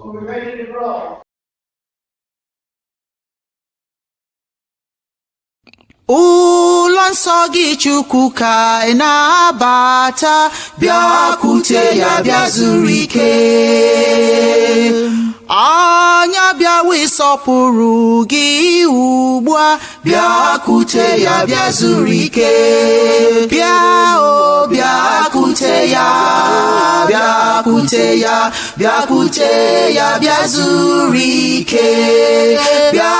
We're ready to roll. Ụlọ nsọ gị Chukwu ka ị na-abata, bịakwute ya bịa zuru ike. Anya bịawa ịsọpụrụ gị ugbu a, bịakwute ya bịa zuru ike. Bịa o bịakwute ya, bịakwute ya, bịakwute ya bịa zuru ike. Bịa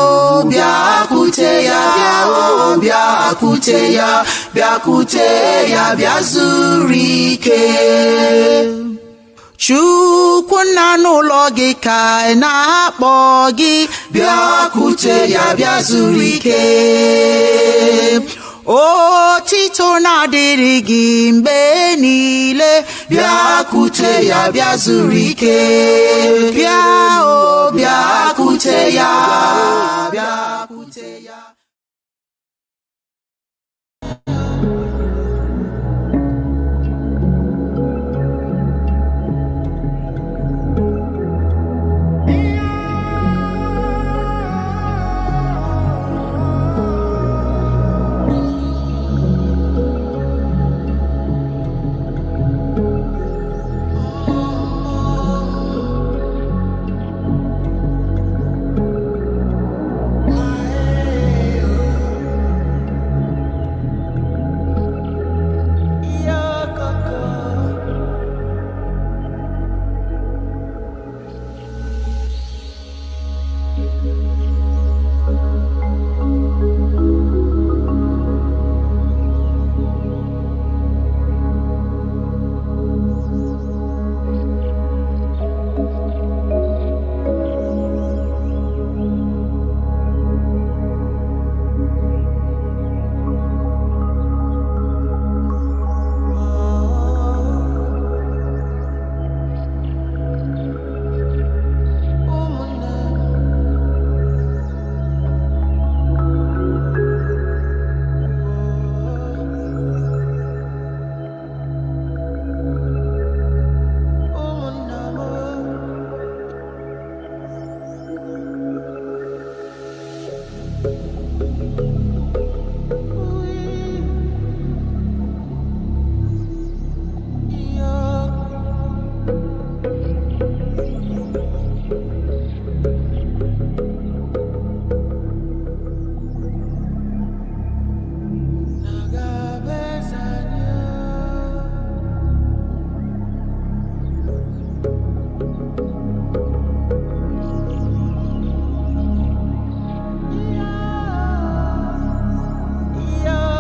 o bịakwute ya, bịa o bịakwute ya, bịakwute ya bịa zuru ike. Chukwu nna n'ụlọ gị ka ị na-akpọ gị, bịakwute ya bịa zuru ike. Otito na-adịrị gị mgbe niile, bịakwute ya bịa zuru ike. Bịa o bịakwute ya, bịakwute ya. Yeah.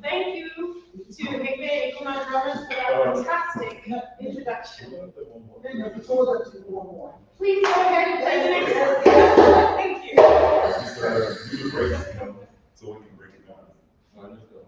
Thank you to Higbe and Kumar drummers for that fantastic introduction. Please go ahead and play the next one. Thank you. So we can break it down. Let's go.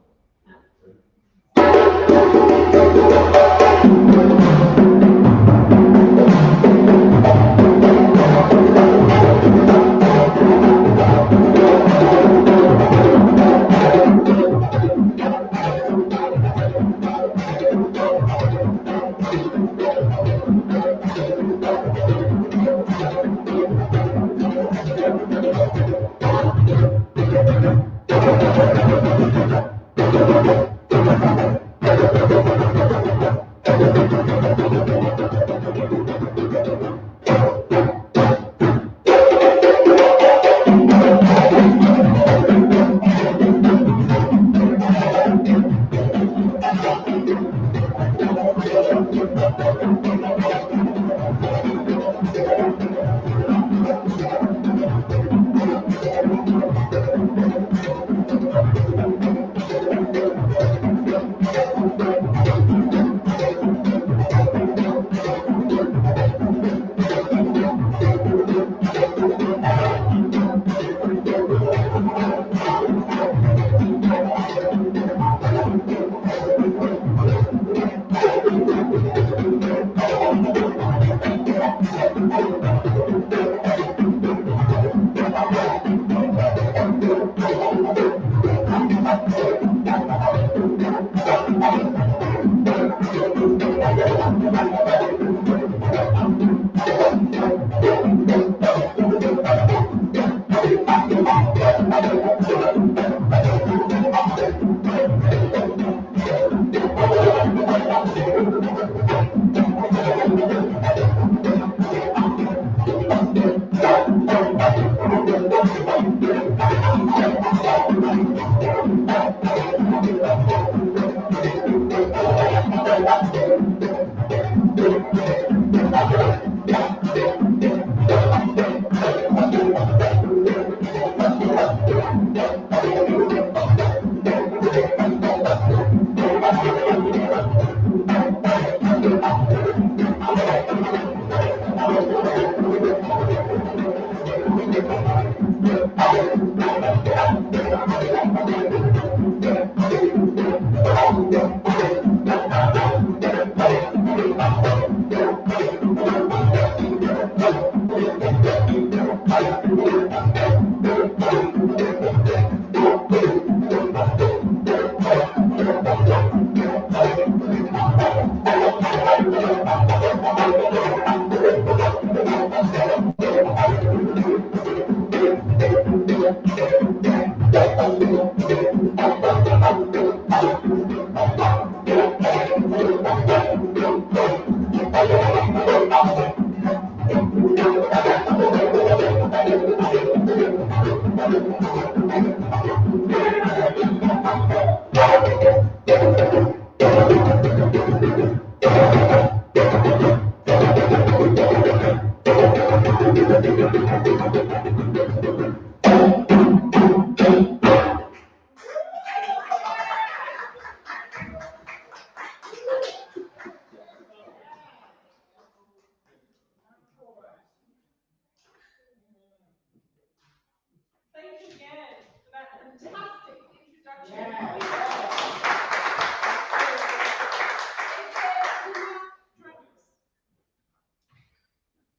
Thank you again for that fantastic introduction.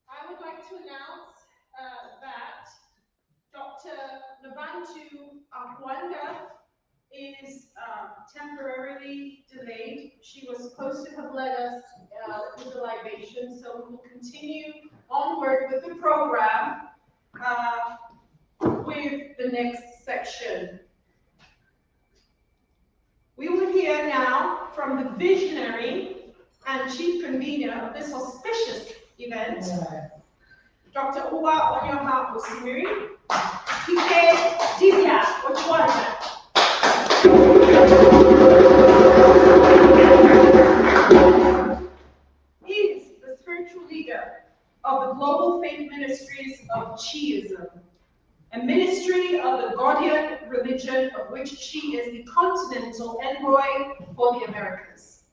I would like to announce that Dr. Nabantu Akwanda is temporarily delayed. She was supposed to have led us with the libation, so we will continue onward with the program with the next section. We will hear now from the visionary and chief convener of this auspicious event, Dr. Uwa Onyoha Osimiri, PK Divya Otuanja. He is the spiritual leader of the Global Faith Ministries of Chiism, a ministry of the Gaudian religion of which she is the continental envoy for the Americas.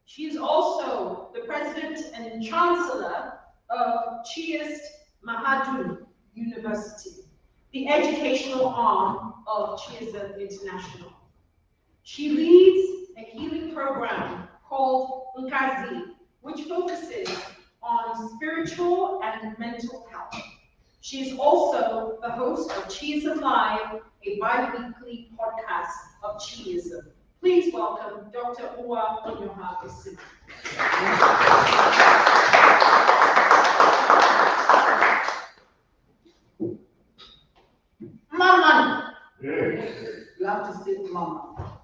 She is also the president and chancellor of Chiist Mahadum University, the educational arm of Chiism International. She leads a healing program called Nkazi, which focuses on spiritual and mental health. She is also the host of Chiism Live, a bi-weekly podcast of Chiism. Please welcome Dr. Uwa Onyoha Osimiri. Mama. Yes. You have to say mama.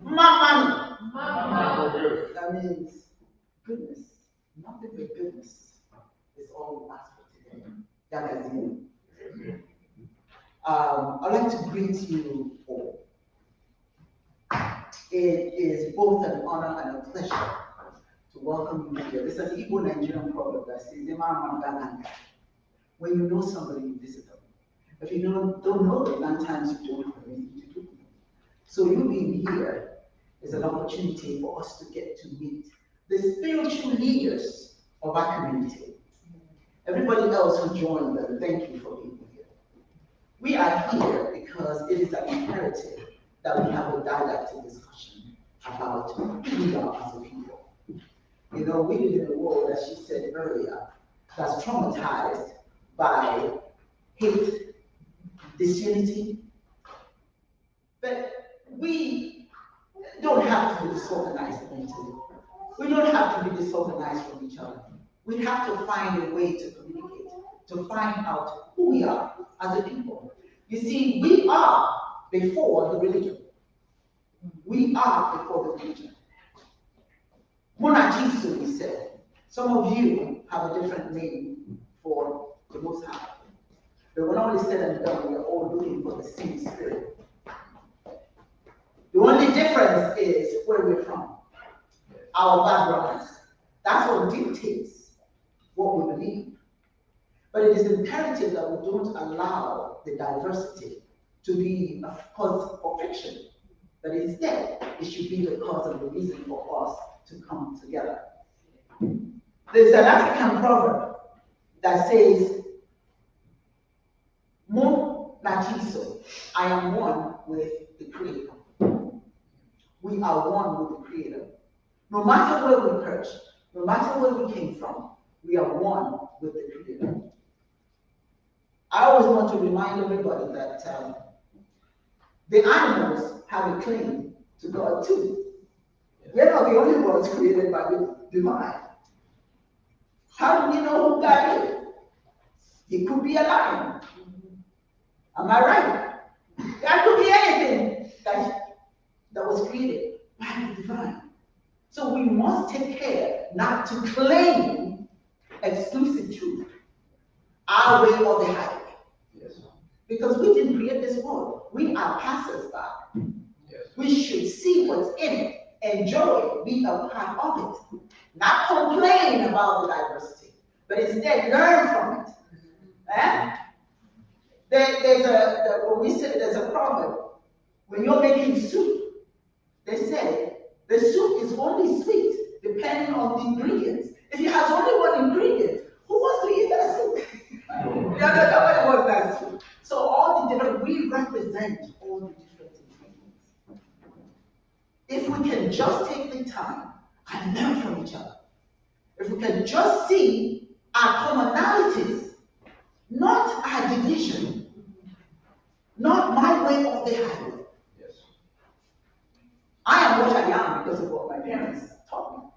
Mama. Mama. That means goodness. Nothing but goodness is all we ask for today. That is you. I'd like to greet you all. It is both an honor and a pleasure to welcome you here. There's an Igbo Nigerian proverb that says, when you know somebody, you visit them. If you don't know them, sometimes you don't have anything to do with them. So you being here is an opportunity for us to get to meet the spiritual leaders of our community. Everybody else who joined them, thank you for being here. We are here because it is an imperative that we have a dialectic discussion about who we are as a people. You know, we live in a world, as she said earlier, that's traumatized by hate, disunity. But we don't have to be disorganized mentally. We don't have to be disorganized from each other. We have to find a way to communicate, to find out who we are as a people. You see, we are before the religion. We are before the religion. Munajisu, he said. Some of you have a different name for the Most High. But when all is said and done, we are all looking for the same spirit. The only difference is where we're from, our backgrounds. That's what dictates what we believe. But it is imperative that we don't allow the diversity to be a cause of friction. But instead, it should be the cause and the reason for us to come together. There's an African proverb that says, Mo Natiso, I am one with the Creator. We are one with the Creator. No matter where we perch, no matter where we came from, we are one with the Creator. I always want to remind everybody that the animals have a claim to God too. We're not the only ones created by the divine. How do we know who God is? He could be a lion. Am I right? God could be anything that was created by the divine. So we must take care not to claim exclusive truth, our way or the highway. Yes. Because we didn't create this world. We are passers-by. Yes. We should see what's in it, enjoy it, be a part of it. Not complain about the diversity, but instead learn from it. Eh? There's a proverb. When you're making soup, they say the soup is only sweet depending on the ingredients. If it has only one ingredient, who wants to eat that soup? Nobody wants that soup. So all the different, we represent all the different ingredients. If we can just take the time and learn from each other, if we can just see our commonalities, not our division, not my way or the highway. Yes. I am what I am because of what my parents taught me.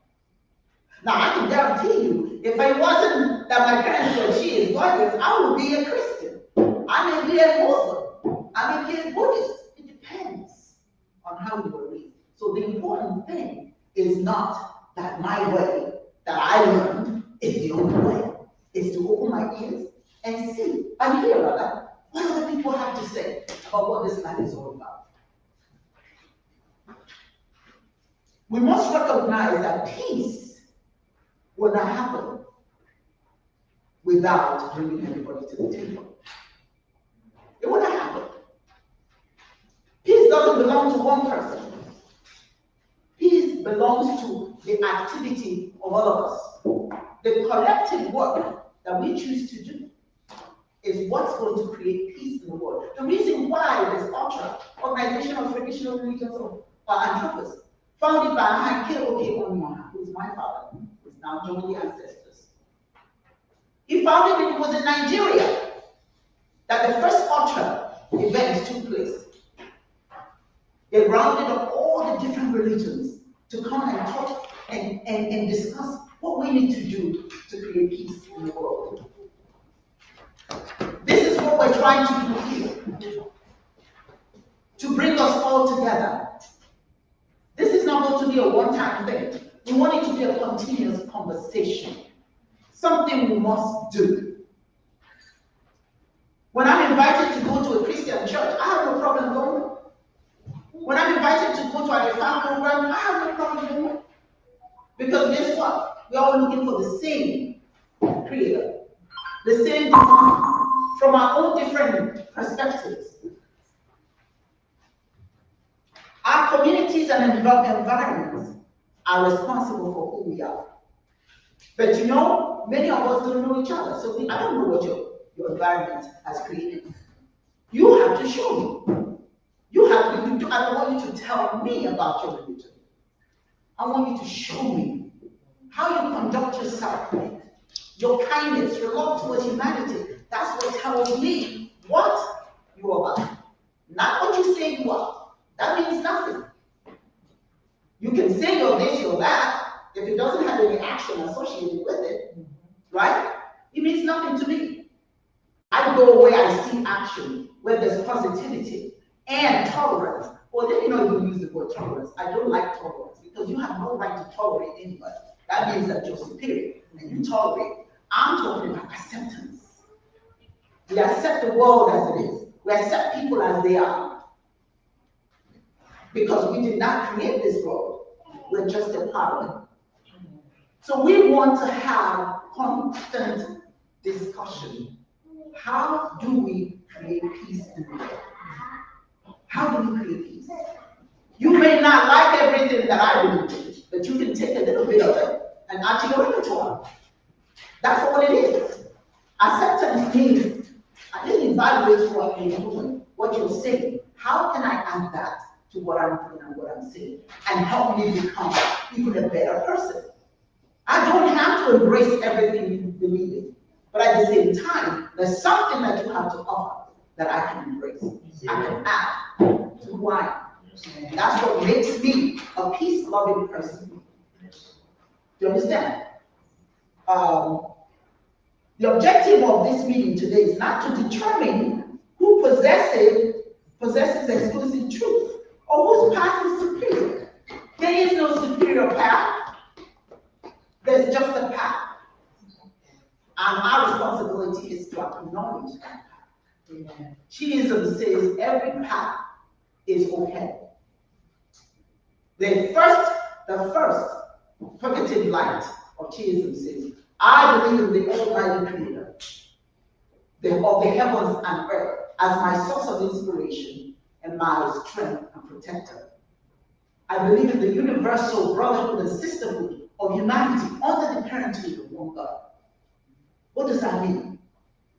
Now I can guarantee you, if it wasn't that my parents were she is gorgeous, I would be a Christian. I may be a Muslim. I may be a Buddhist. It depends on how you were raised. So the important thing is not that my way that I learned is the only way. It's to open my ears and see and hear about what other people have to say about what this life is all about. We must recognize that peace will not happen without bringing everybody to the table. It will not happen. Peace doesn't belong to one person. Peace belongs to the activity of all of us. The collective work that we choose to do is what's going to create peace in the world. The reason why there's Otra, Organization of Traditional Religions of ANTHROPOS, founded by Hanke who's my father, who's now joined the ancestors. He founded it, was in Nigeria that the first Otra event took place. They rounded up all the different religions to come and talk and discuss what we need to do to create peace in the world. This is what we're trying to do here, to bring us all together. This is not going to be a one-time thing. We want it to be a continuous conversation, something we must do. When I'm invited to go to a Christian church, I have no problem going. When I'm invited to go to an Islam program, I have no problem going. Because guess what? We're all looking for the same Creator, the same divine, from our own different perspectives. Our communities and environments are responsible for who we are. But you know, many of us don't know each other, so I don't know what your environment has created. You have to show me. I don't want you to tell me about your religion. I want you to show me how you conduct yourself, your kindness, your love towards humanity. That's what tells me what you are about. Not what you say you are. That means nothing. You can say you're this, you're that. If it doesn't have any action associated with it, right? It means nothing to me. I go where I see action, where there's positivity and tolerance. Well, then you know you use the word tolerance. I don't like tolerance because you have no right to tolerate anybody. That means that you're superior and you tolerate. I'm talking about acceptance. We accept the world as it is. We accept people as they are. Because we did not create this world. We're just a part of it. So we want to have constant discussion. How do we create peace in the world? How do we create peace? You may not like everything that I believe in, but you can take a little bit of it and add to your repertoire. That's all it is. Acceptance means I didn't evaluate what you're doing, what you're saying. How can I add that to what I'm doing and what I'm saying and help me become even a better person? I don't have to embrace everything you believe in, but at the same time, there's something that you have to offer that I can embrace. I can add to who I am. And that's what makes me a peace-loving person. Do you understand? The objective of this meeting today is not to determine who possesses exclusive truth or whose path is superior. There is no superior path. There's just a path. And our responsibility is to acknowledge that path. Shiism says every path is okay. The first purgative light of Shiism says, I believe in the Almighty Creator of the heavens and earth as my source of inspiration and my strength and protector. I believe in the universal brotherhood and sisterhood of humanity under the parentage of one God. What does that mean?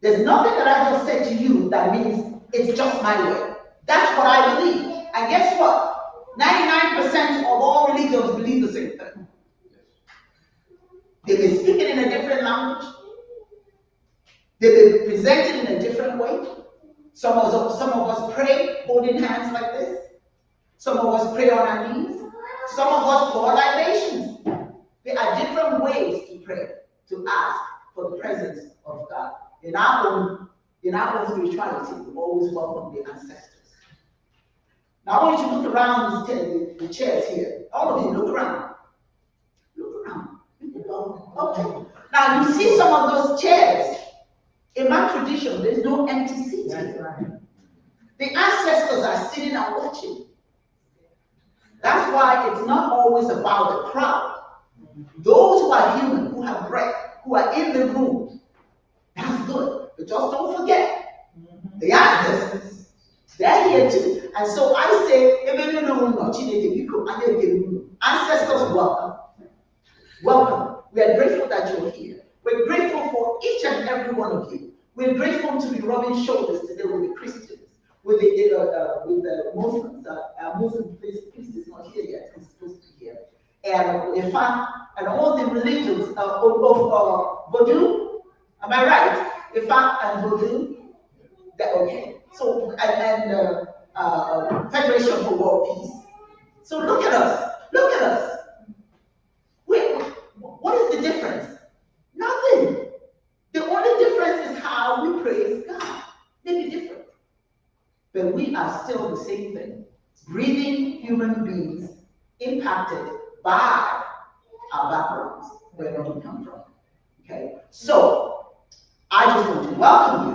There's nothing that I just said to you that means it's just my way. That's what I believe. And guess what? 99% of all religions believe the same thing. They may speak it in a different language. They may present it in a different way. Some of us pray holding hands like this. Some of us pray on our knees. Some of us pour libations. There are different ways to pray, to ask for the presence of God. In our own spirituality, we always welcome the ancestors. Now I want you to look around the chairs here. All of you, look around. Look around. Okay. Now you see some of those chairs. In my tradition, there's no empty seats here. The ancestors are sitting and watching. That's why it's not always about the crowd. Those who are human, who have breath, who are in the room, that's good. But just don't forget, the ancestors, they're here too. And so I say, ancestors, welcome. Welcome. We are grateful that you're here. We're grateful for each and every one of you. We're grateful to be rubbing shoulders today with the Christians, with the Muslims. Muslim priest is not here yet. He's supposed to be here. And Ifa and all the religions of Vodou. Am I right? Ifa and Vodou. Okay. So and Federation for World Peace. So look at us. Look at us. What is the difference? Nothing. The only difference is how we praise God. Maybe different. But we are still the same thing. Breathing human beings impacted by our backgrounds, wherever we come from. Okay? So, I just want to welcome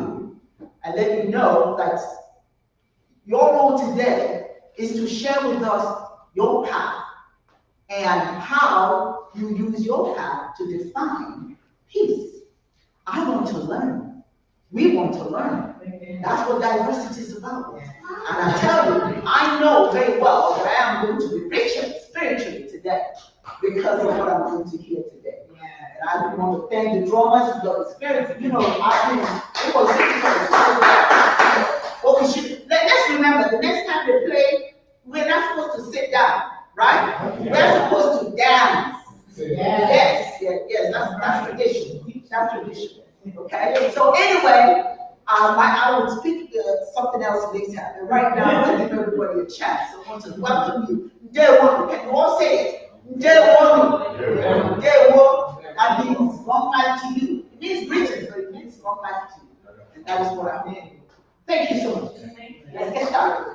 you and let you know that your role today is to share with us your path and how you use your path to define peace. I want to learn. We want to learn. That's what diversity is about. And I tell you, I know very well that I am going to be richer spiritually today because of what I'm going to hear today. And I want to thank the drummers, the spirits. You know, it was what we should. Let's remember, the next time they play, we're not supposed to sit down, right? We're supposed to dance. Yes, that's tradition. That's tradition. Okay. So anyway, I will speak something else later. And right now, I give everybody a chance. So I want to welcome you. Day one. Can you all say it? Day one. Day one. That means long life to you. It means greetings, but it means long life to you. And that is what I mean. Thank you so much. Let's get started.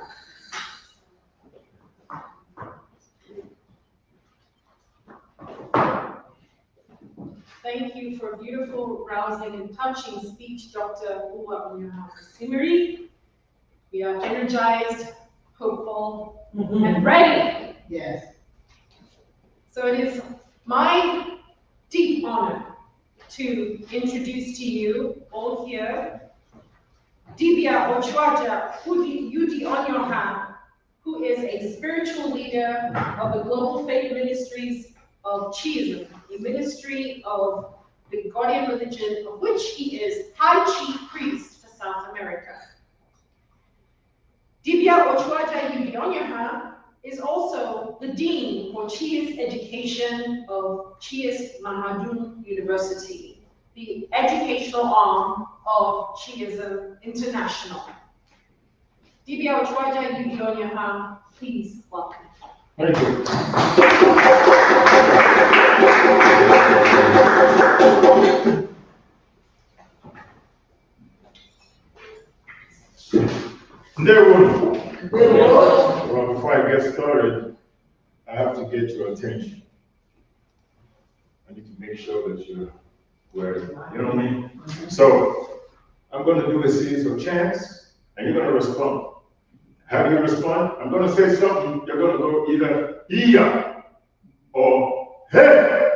Thank you for a beautiful, rousing, and touching speech, Dr. Uwa Simiri. We are energized, hopeful, and ready. Yes. So it is my deep honor to introduce to you all here Dibia Otra Yudi Onyoha, who is a spiritual leader of the Global Faith Ministries of Chiism, a ministry of the Guardian religion of which he is High Chief Priest for South America. Dibia Otra Yudi Onyoha is also the Dean for Chiist Education of Chiist Mahadum University, the educational arm of Chiism International. Dibia Otra Yudi Onyoha, please welcome. Thank you. Well, before I get started, I have to get your attention. I need to make sure that you're ready. You know what I mean? So, I'm going to do a series of chants, and you're going to respond. How do you respond? I'm going to say something, you're going to go either iya or hey.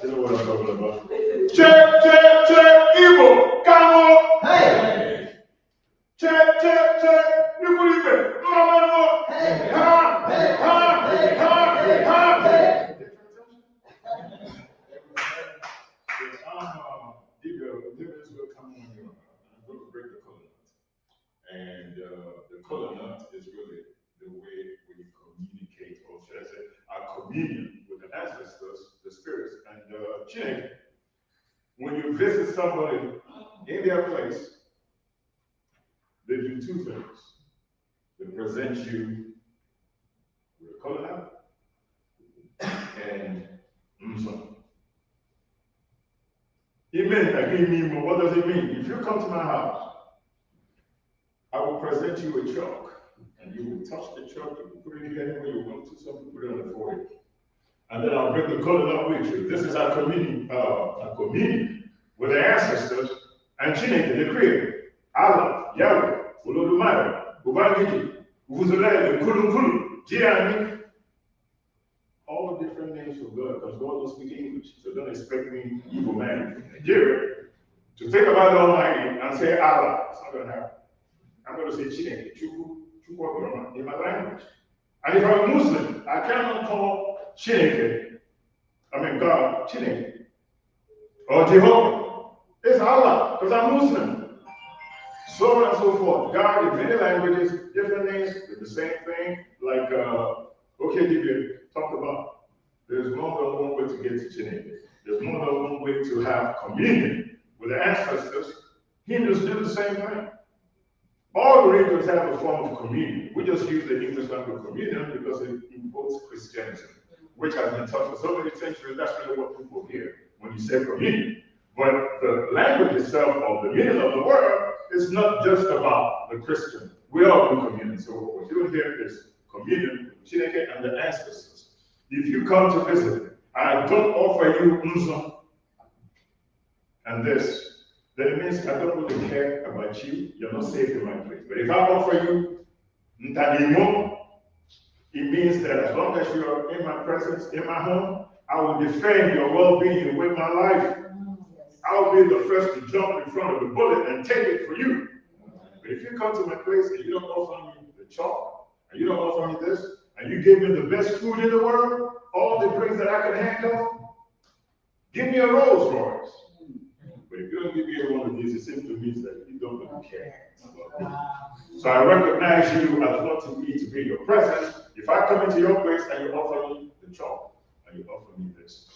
You know what I'm talking about? Check, check, check, Igbo, come on, hey. Check, check, check, Nicolite, mama, hey, ha, hey, ha, hey, ha, hey, ha, hey. This will come on here. I'm going to break the coconut. And the coconut is really the way we communicate, or should I say, our communion with the ancestors, the spirits, and Chineke. When you visit somebody in their place, they do two things. They present you with a coconut and something. What does it mean? If you come to my house, I will present you a chalk, and you will touch the chalk, you will put it anywhere you want to, some put it on the forehead. And then I'll bring the coconut with you. This is our communion with the ancestors and Chineke, the Creator. Allah, Yahweh, Olodumare, Ubangiji, Uvuzulele, Nkulu, Jiani. All different names for God, because God will speak English. So don't expect me, evil man from Nigeria, to think about the Almighty and say Allah. It's not going to happen. I'm going to say Chineke, Chukwu, in my language. And if I'm a Muslim, I cannot call God, Chineke, or Jehovah. It's Allah, because I'm Muslim. So on and so forth. God in many languages, different names, with the same thing. Like, Dibia talked about, there's more than one way to get to Chineke. There's more than one way to have communion with the ancestors. Hindus do the same thing. All religions have a form of communion. We just use the English language communion because it invokes Christianity, which has been taught for so many centuries. That's really what people hear when you say communion. But the language itself, or the meaning of the word, is not just about the Christian. We all do communion. So what we're doing here is communion with Chineke and the ancestors. If you come to visit, and I don't offer you Nzom and this, then it means I don't really care about you. You're not safe in my place. But if I offer you Ntanimo, it means that as long as you are in my presence, in my home, I will defend your well-being with my life. I'll be the first to jump in front of the bullet and take it for you. But if you come to my place and you don't offer me the chalk, and you don't offer me this, and you give me the best food in the world, all the drinks that I can handle, give me a Rolls Royce. But if you don't give me one of these, it simply means that you don't really care about me. So I recognize you as wanting me to be in your presence. If I come into your place and you offer me the chalk, and you offer me this,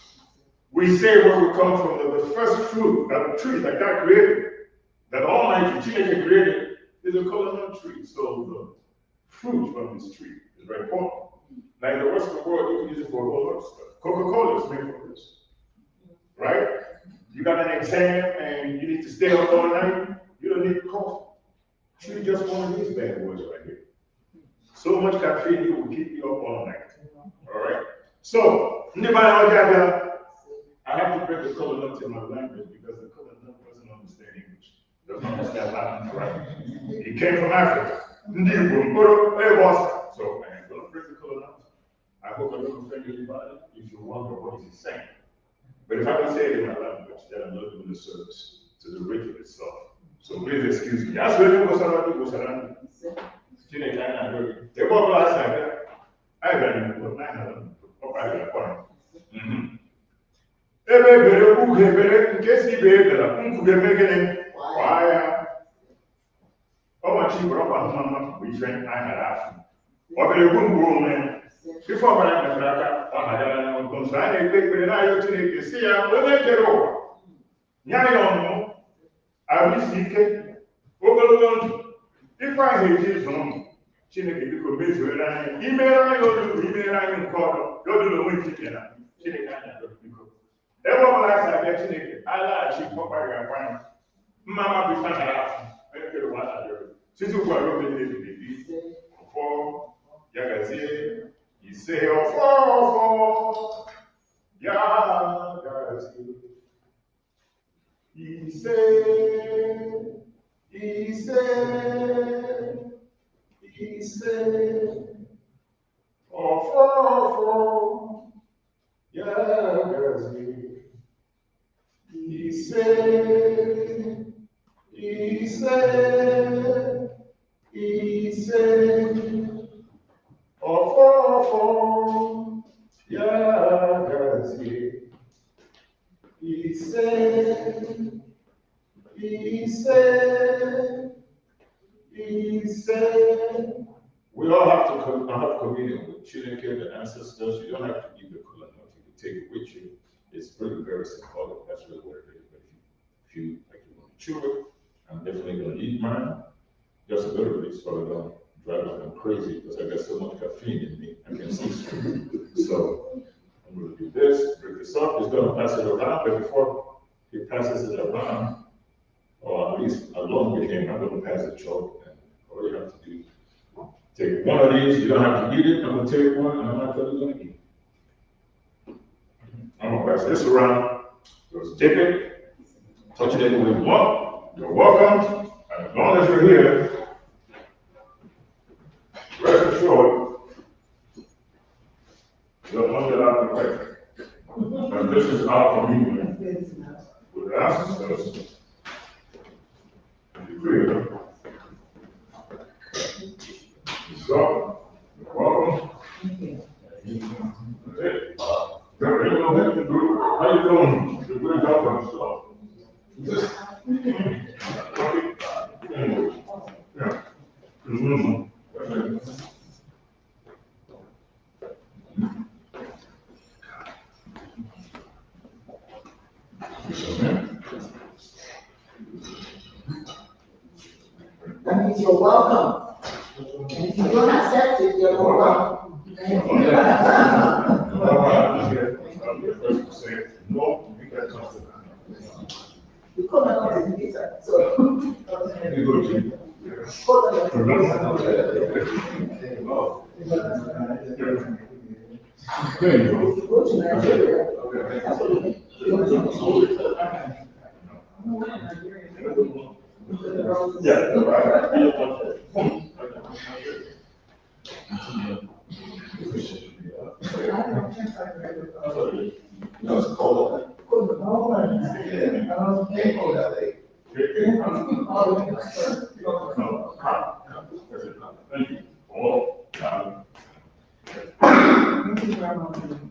we say where we come from, that the first fruit, that tree that God created, that Almighty Chineke created, is a coconut tree. So the fruit from this tree is very important. Now in the rest of the world, you can use it for a whole lot of stuff. Coca-Cola is made from this, right? You got an exam and you need to stay up all night, you don't need coffee. You just one of these bad boys right here. So much caffeine, will keep you up all night. All right? So, I have to break the coconut in my language because the coconut doesn't understand English. Doesn't understand Latin, right? It came from Africa. So I am going to break the coconut. I hope I don't offend anybody. If you wonder what is he saying, But if I don't say it in my language, then I'm not doing the service to the ritual itself. So please excuse me. That's really what's around. They walk last time. I got it. In case he be why? Oh, my chief, we train I had asked. What are you going man? Before I went to I was trying to take the night to see how they get over. Nyayo, I will seek it. If I hate his home, Chineke could be very email I go to email I can call, go to the winter dinner. Everyone likes I get Chineke. I like she pop by your friend. Mama be found out. Since you were over the for Yagazi, you say, oh, Yagazi. He said, oh, Yagazi. He said, oh, Yagazi. He said, we all have to have communion with Chineke, the ancestors. You don't have to eat the kola nut. You can take it with you. It's really very symbolic. That's really what it is. But if you like you want to chew it, I'm definitely going to eat mine. Just a little bit so I don't drive like I'm crazy because I got so much caffeine in me. I can't see straight. So I'm going to do this, break this up. He's going to pass it around, but before he passes it around, or at least along with him, I'm going to pass the chalk. And all you have to do, take one of these. You don't have to eat it. I'm going to take one, and I'm not going to eat it. I'm going to pass this around. Just dip it, touch it any way you want. You're welcome. And as long as you're here, rest assured, you're under our protection. And this is our communion with the ancestors. Freedom. So, welcome. Hey, how you doing? You're good helping yourself. Yeah. That means you're welcome. And if you don't accept it, you're not welcome. No, you can't talk to them. You come and come to the later. So, You go to there you go. go to Nigeria. That's what you Yeah, no, it's cold.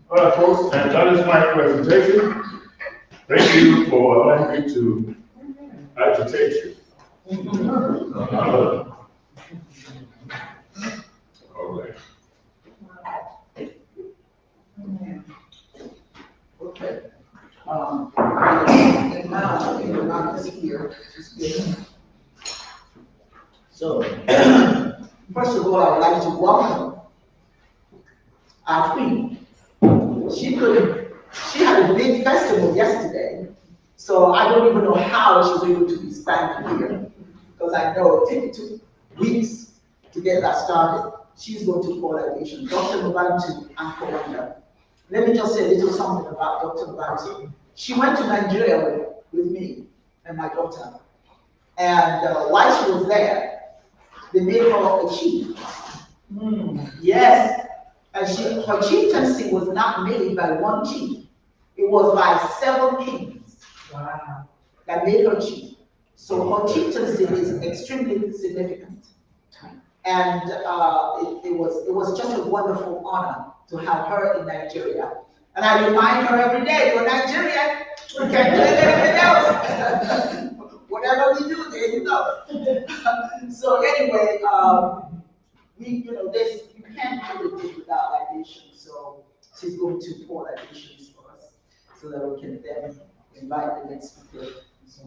All right, folks, and that is my presentation. Thank you for allowing me to agitate you. All right. Okay. And now, you're not just here. So, first of all, I would like to welcome our queen. She had a big festival yesterday, so I don't even know how she was able to be standing here, because I know it took weeks to get that started. She's going to coordination. Dr. Mabantu and Kowanda. Let me just say a little something about Dr. Mabantu. She went to Nigeria with me and my daughter. And while she was there, they made her a chief. Yes. And her chieftaincy was not made by one chief. It was by 7 kings Wow. that made her chief. So her chieftaincy is extremely significant. And it was just a wonderful honor to have her in Nigeria. And I remind her every day, you're Nigerian, we can't do anything else. Whatever we do, there you go. So anyway, you can't do the day without libation. So she's going to pour libations for us so that we can then invite the next speaker. So,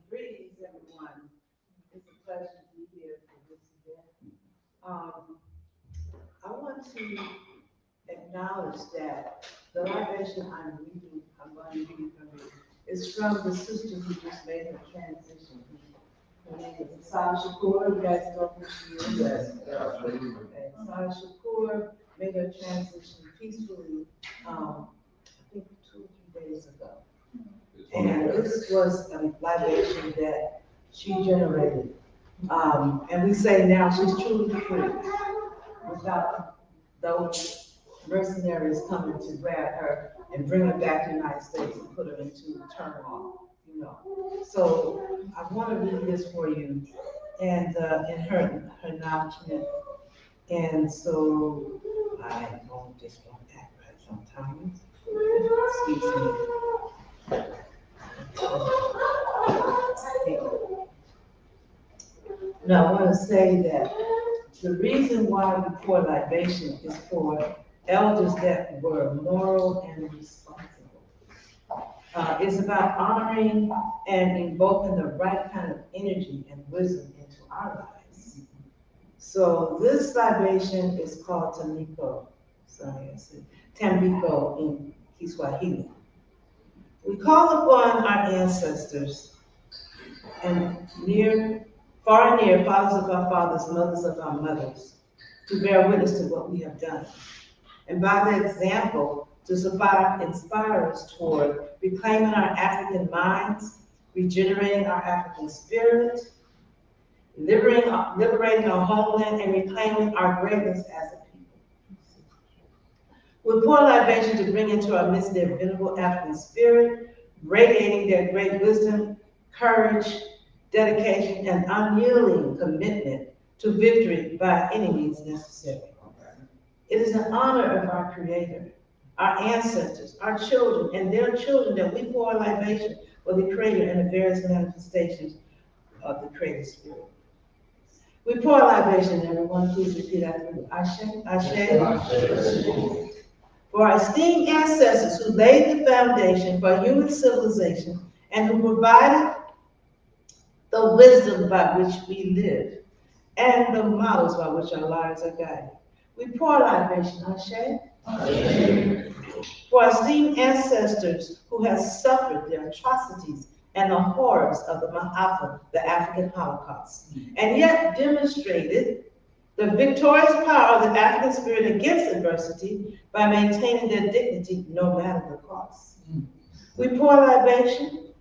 Greetings, everyone. It's a pleasure to be here for this event. I want to acknowledge that the libation I'm going to read from you, is from the sister who just made her transition. Her name is Asada Shakur. You guys know who she is? Yes. Okay. Asada Shakur made her transition peacefully, I think 2 or 3 days ago. And this was a libation that she generated. And we say now she's truly free without those mercenaries coming to grab her and bring her back to the United States and put her into turmoil, you know. So I want to read this for you and in her acknowledgement. And so I just don't act right sometimes. Excuse me. Now, I want to say that the reason why we pour libation is for elders that were moral and responsible. It's about honoring and invoking the right kind of energy and wisdom into our lives. So this libation is called Tambiko. Sorry, I said Tambiko in Kiswahili. We call upon our ancestors and far and near, fathers of our fathers, mothers of our mothers, to bear witness to what we have done. And by the example, to inspire us toward reclaiming our African minds, regenerating our African spirit, liberating our homeland, and reclaiming our greatness as a people. We pour libation to bring into our midst their venerable African spirit, radiating their great wisdom, courage, dedication, and unyielding commitment to victory by any means necessary. It is an honor of our Creator, our ancestors, our children, and their children that we pour libation for the Creator and the various manifestations of the Creator Spirit. We pour libation, everyone, please repeat after me. Ashe, Ashe, Ashe. For our esteemed ancestors who laid the foundation for human civilization and who provided the wisdom by which we live and the models by which our lives are guided. We pour libation, Ashe. Ashe. For our esteemed ancestors who have suffered the atrocities and the horrors of the African Holocaust, and yet demonstrated the victorious power of the African spirit against adversity by maintaining their dignity no matter the cost. We pour libation,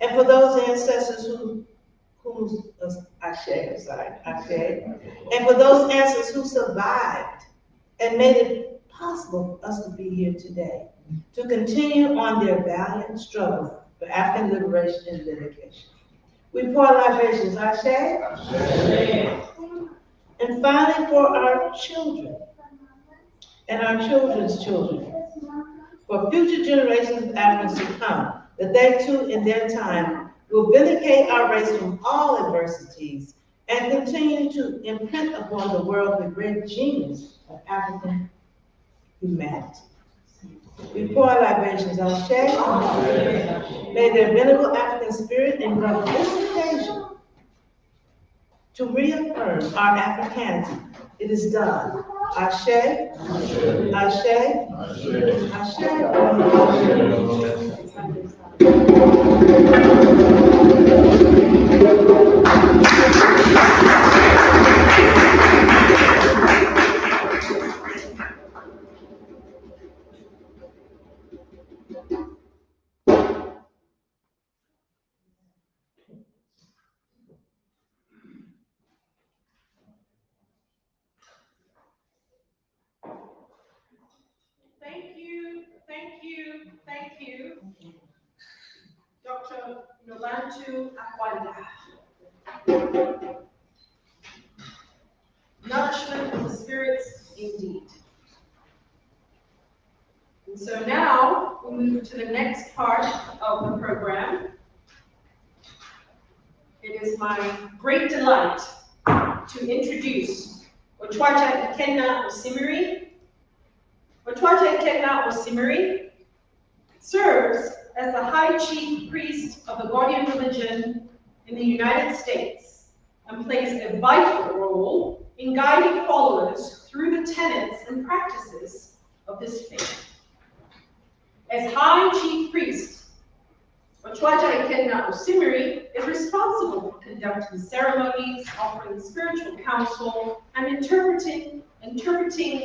and for those ancestors Ashe, and for those ancestors who survived and made it possible for us to be here today, to continue on their valiant struggle for African liberation and dedication. We pour libations, Ashe. Ashe. And finally, for our children and our children's children, for future generations of Africans to come, that they too in their time will vindicate our race from all adversities and continue to imprint upon the world the great genius of African humanity. We pour our libations on Shay. May their venerable African spirit envelop this occasion to reaffirm our Africanity. It is done. Ashe, Ashe, Ashe, Thank you, Dr. Nolantu Akwanda. Nourishment of the spirits, indeed. And so now we move to the next part of the program. It is my great delight to introduce Otwaja Ikenna Osimiri. Otwaja Ikenna Osimiri serves as the High Chief Priest of the Guardian religion in the United States and plays a vital role in guiding followers through the tenets and practices of this faith. As High Chief Priest, Otwaja Ikenna Osimiri is responsible for conducting ceremonies, offering spiritual counsel, and interpreting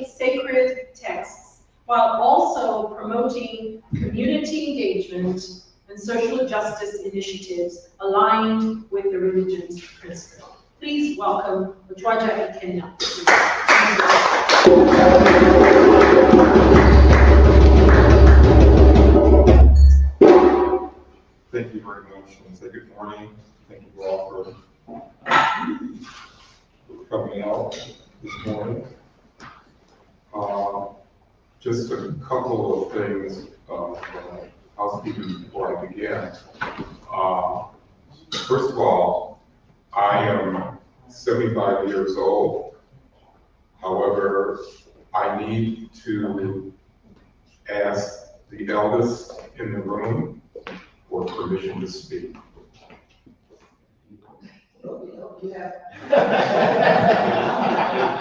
sacred texts, while also promoting community engagement and social justice initiatives aligned with the religion's principle. Please welcome Otwaja Ikenna. Thank you very much, and say good morning. Thank you all for coming out this morning. Just a couple of things, housekeeping before I begin. First of all, I am 75 years old. However, I need to ask the eldest in the room for permission to speak.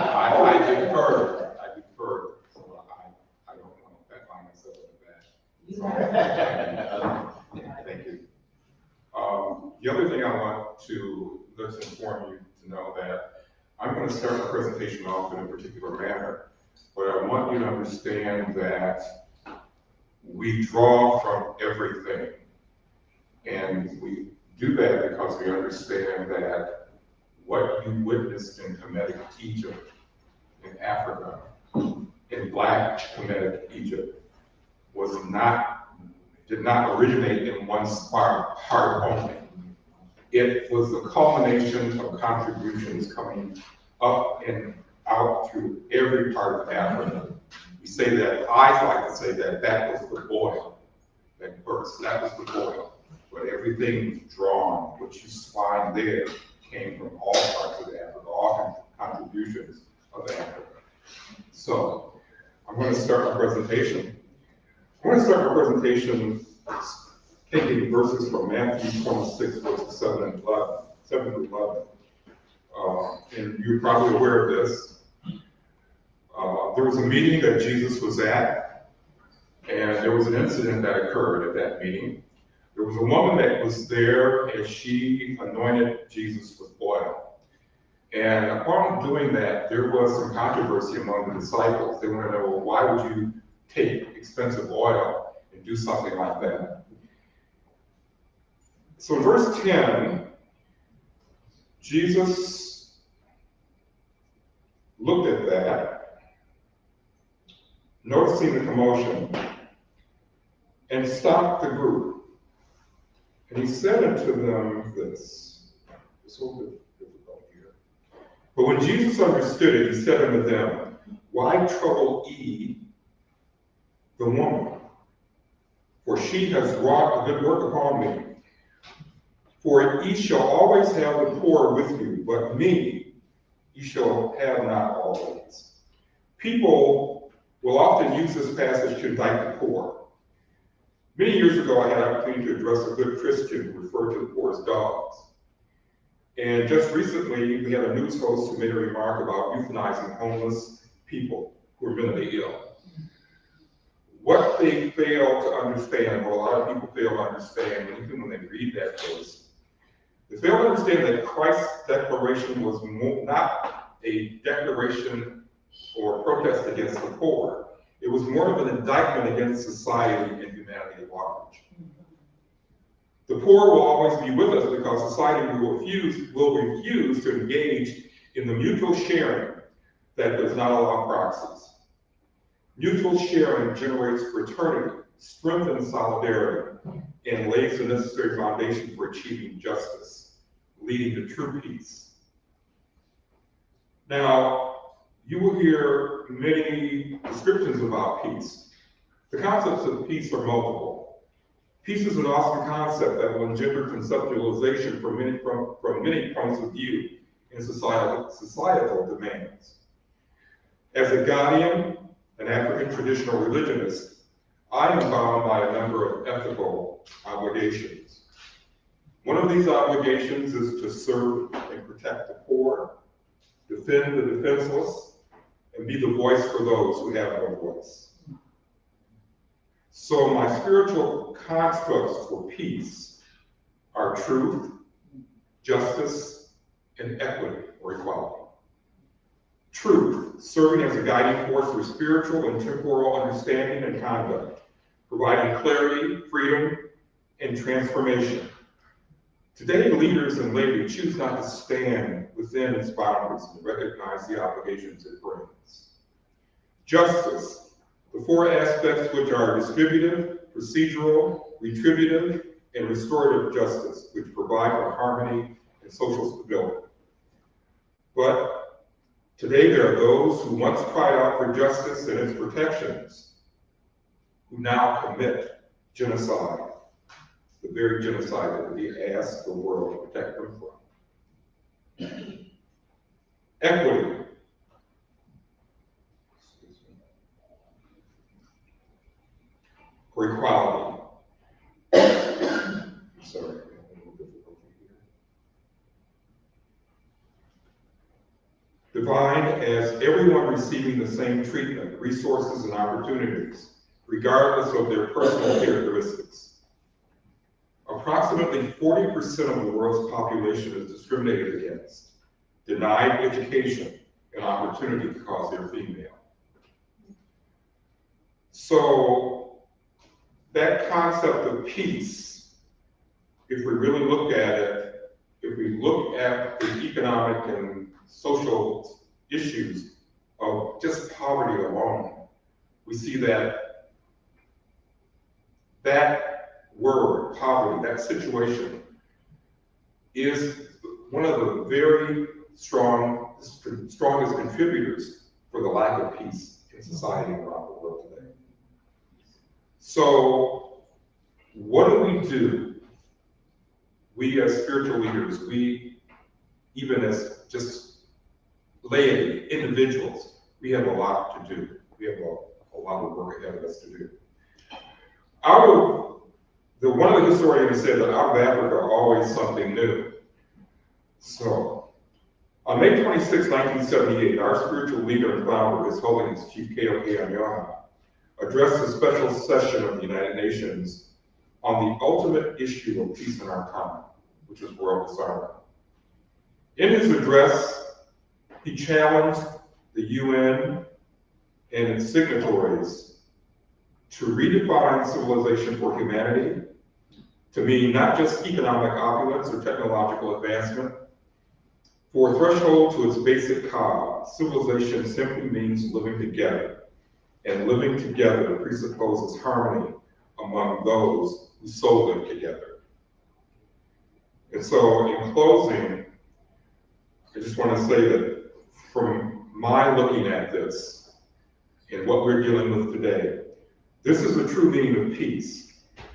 I defer. So I don't want to find myself in that. Thank you. The other thing I want to let's inform you to know that I'm going to start the presentation off in a particular manner, but I want you to understand that we draw from everything. And we do that because we understand that what you witnessed in Kemetic Egypt, in Africa, in Black Kemetic Egypt, did not originate in one part only. It was the culmination of contributions coming up and out through every part of Africa. We say that, I like to say that was the boil, that burst, that was the boil. But everything was drawn, what you find there came from all parts of Africa, all contributions of Africa. So, I'm going to start my presentation. I'm going to start my presentation taking verses from Matthew 26, verses 7 to 11. And you're probably aware of this. There was a meeting that Jesus was at, and there was an incident that occurred at that meeting. There was a woman that was there, and she anointed Jesus with oil. And upon doing that, there was some controversy among the disciples. They wanted to know, well, why would you take expensive oil and do something like that? So in verse 10, Jesus looked at that, noticing the commotion, and stopped the group. And he said unto them this. It's a little bit difficult here. But when Jesus understood it, he said unto them, why trouble ye the woman? For she has wrought a good work upon me. For ye shall always have the poor with you, but me ye shall have not always. People will often use this passage to indict the poor. Many years ago, I had an opportunity to address a good Christian who referred to the poor as dogs. And just recently, we had a news host who made a remark about euthanizing homeless people who are mentally ill. What they fail to understand, what a lot of people fail to understand, even when they read that verse, they fail to understand that Christ's declaration was not a declaration or protest against the poor. It was more of an indictment against society and humanity at large. The poor will always be with us because society will refuse to engage in the mutual sharing that does not allow proxies. Mutual sharing generates fraternity, strengthens solidarity, and lays the necessary foundation for achieving justice, leading to true peace. Now, you will hear many descriptions about peace. The concepts of peace are multiple. Peace is an awesome concept that will engender conceptualization from many points of view in societal demands. As a Ghanaian, an African traditional religionist, I am bound by a number of ethical obligations. One of these obligations is to serve and protect the poor, defend the defenseless, and be the voice for those who have no voice. So my spiritual constructs for peace are truth, justice, and equity or equality. Truth, serving as a guiding force for spiritual and temporal understanding and conduct, providing clarity, freedom, and transformation. Today, leaders and laity choose not to stand within its boundaries and recognize the obligations it brings. Justice, the four aspects which are distributive, procedural, retributive, and restorative justice, which provide for harmony and social stability. But today there are those who once cried out for justice and its protections, who now commit genocide, the very genocide that we ask the world to protect them from. Equity. Or equality. Sorry. Defined as everyone receiving the same treatment, resources, and opportunities, regardless of their personal characteristics. Approximately 40% of the world's population is discriminated against, denied education and opportunity because they're female. So that concept of peace, if we really look at it, if we look at the economic and social issues of just poverty alone, we see that word, poverty, that situation, is one of the very strongest contributors for the lack of peace in society around the world today. So, what do? We as spiritual leaders, we, even as just laity, individuals, we have a lot to do. We have a lot of work ahead of us to do. One of the historians said that out of Africa, always something new. So, on May 26, 1978, our spiritual leader and founder, His Holiness Chief K.O.K. Anyoha, addressed a special session of the United Nations on the ultimate issue of peace in our time, which is world disarmament. In his address, he challenged the UN and its signatories to redefine civilization for humanity to mean not just economic opulence or technological advancement. For a threshold to its basic cause, civilization simply means living together, and living together presupposes harmony among those who so live together. And so, in closing, I just want to say that from my looking at this and what we're dealing with today, this is the true meaning of peace.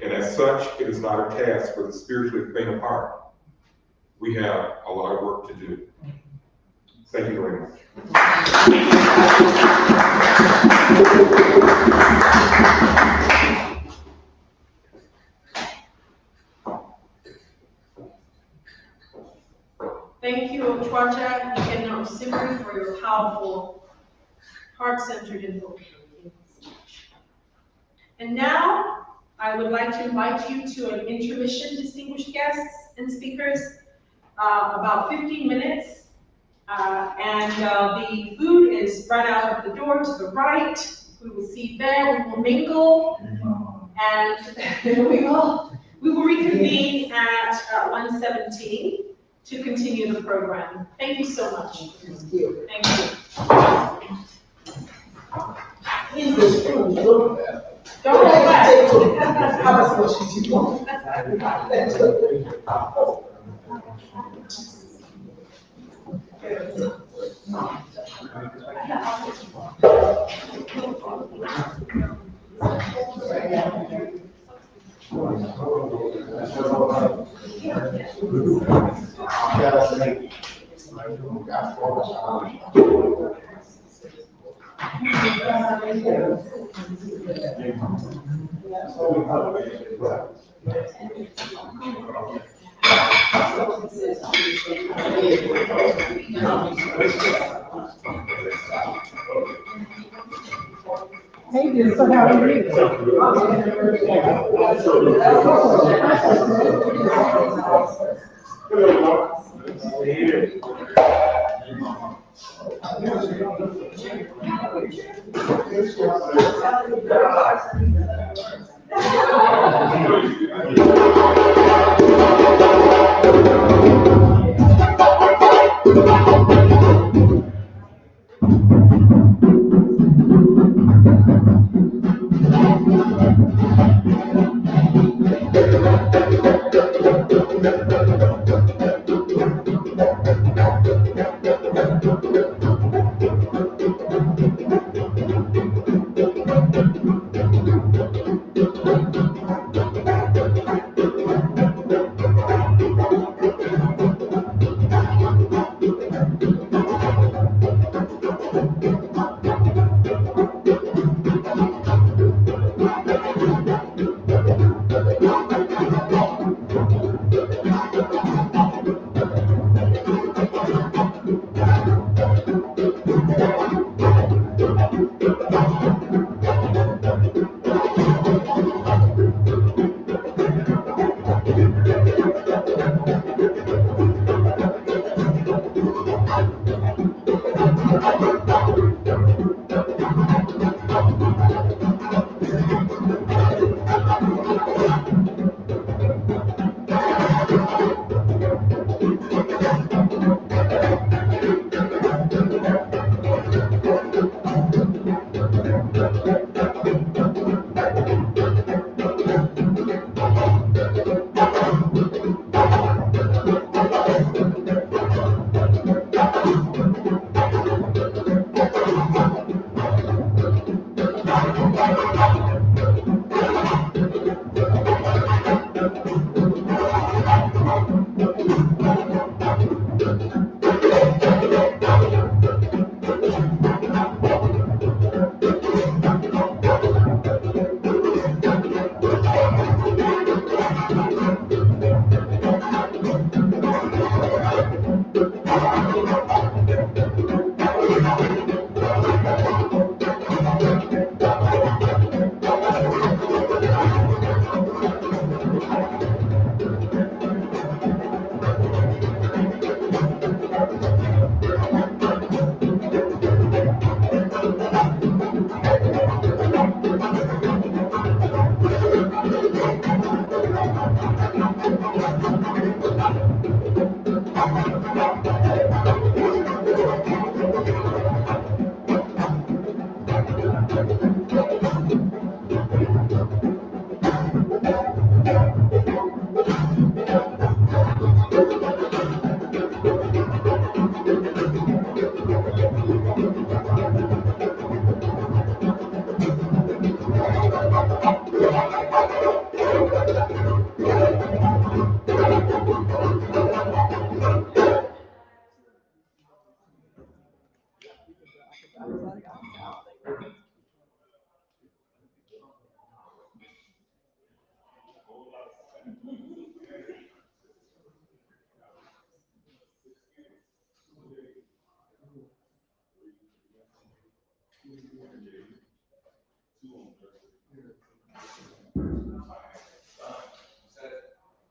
And as such, it is not a task for the spiritually faint of heart, We have a lot of work to do. Thank you very much. Thank you, Otra and Simri, for your powerful, heart-centered invocation. And now, I would like to invite you to an intermission, distinguished guests and speakers, about 15 minutes. The food is right out of the door to the right. We will see there, we will mingle, and we will reconvene at 1:17 to continue the program. Thank you so much. Thank you. In this room, Don't hold back. Hey, dear, so how are you?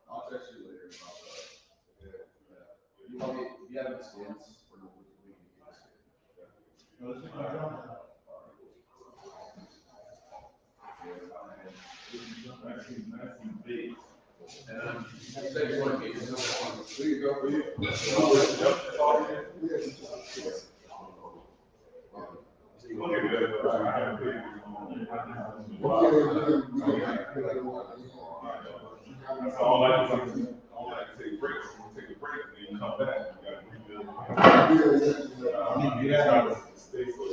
I'll text you later about that. You want me, if you have any skins, we can say you want to keep it. We can go for you. That's all I like to take breaks. Take a break and then come back. You got to rebuild. Stay so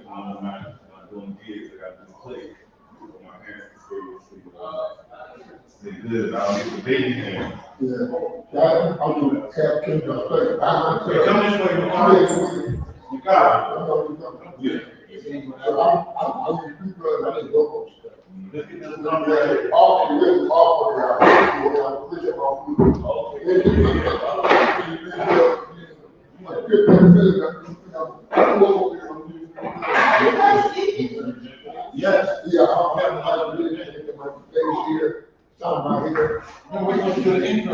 I'm not doing gigs. I got this play. My hands stay good. I don't get the baby hands. I'll do that. Come this way. You got it. Yeah. I'm yes, yeah, I'll have my face here, some of my hair. No, we're going to do the intro.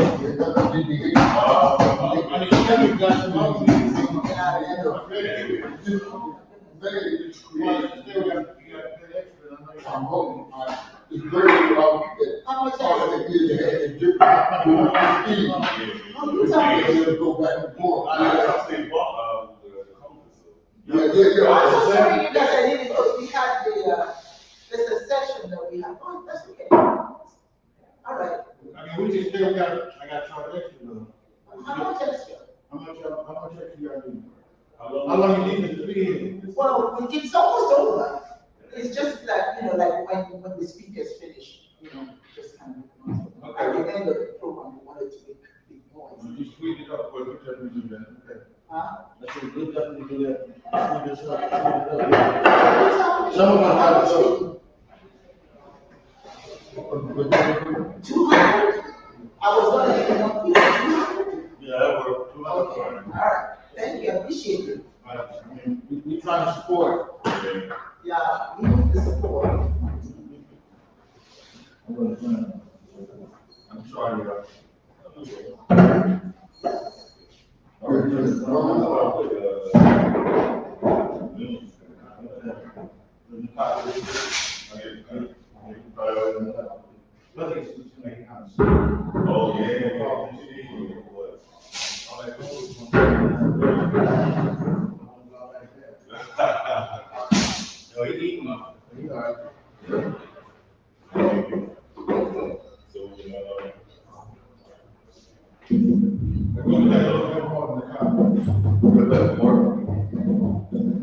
I'm hoping, it's very, how much time it is, and different, go back and forth. I'm so sorry you guys are here because we had there's a session that we have. Oh, that's okay. All right. I mean, we just still got, I got to charge extra though. How much extra? How much extra you got to do? How long you need to be here? Well, it's almost over. It's just like, like when the speakers finish, just kind of, at the end of the program, we wanted to make big noise. You squeeze it up, but we just do that, okay? Huh? That's what we definitely do that. Some of us have to. 200? I was going to get enough people. 200? Yeah, that works. Okay, all right. Thank you, I appreciate it. I mean, we trying to support. Yeah, we need the support. I'm sorry. Oh, yeah. No, he eating. He all right.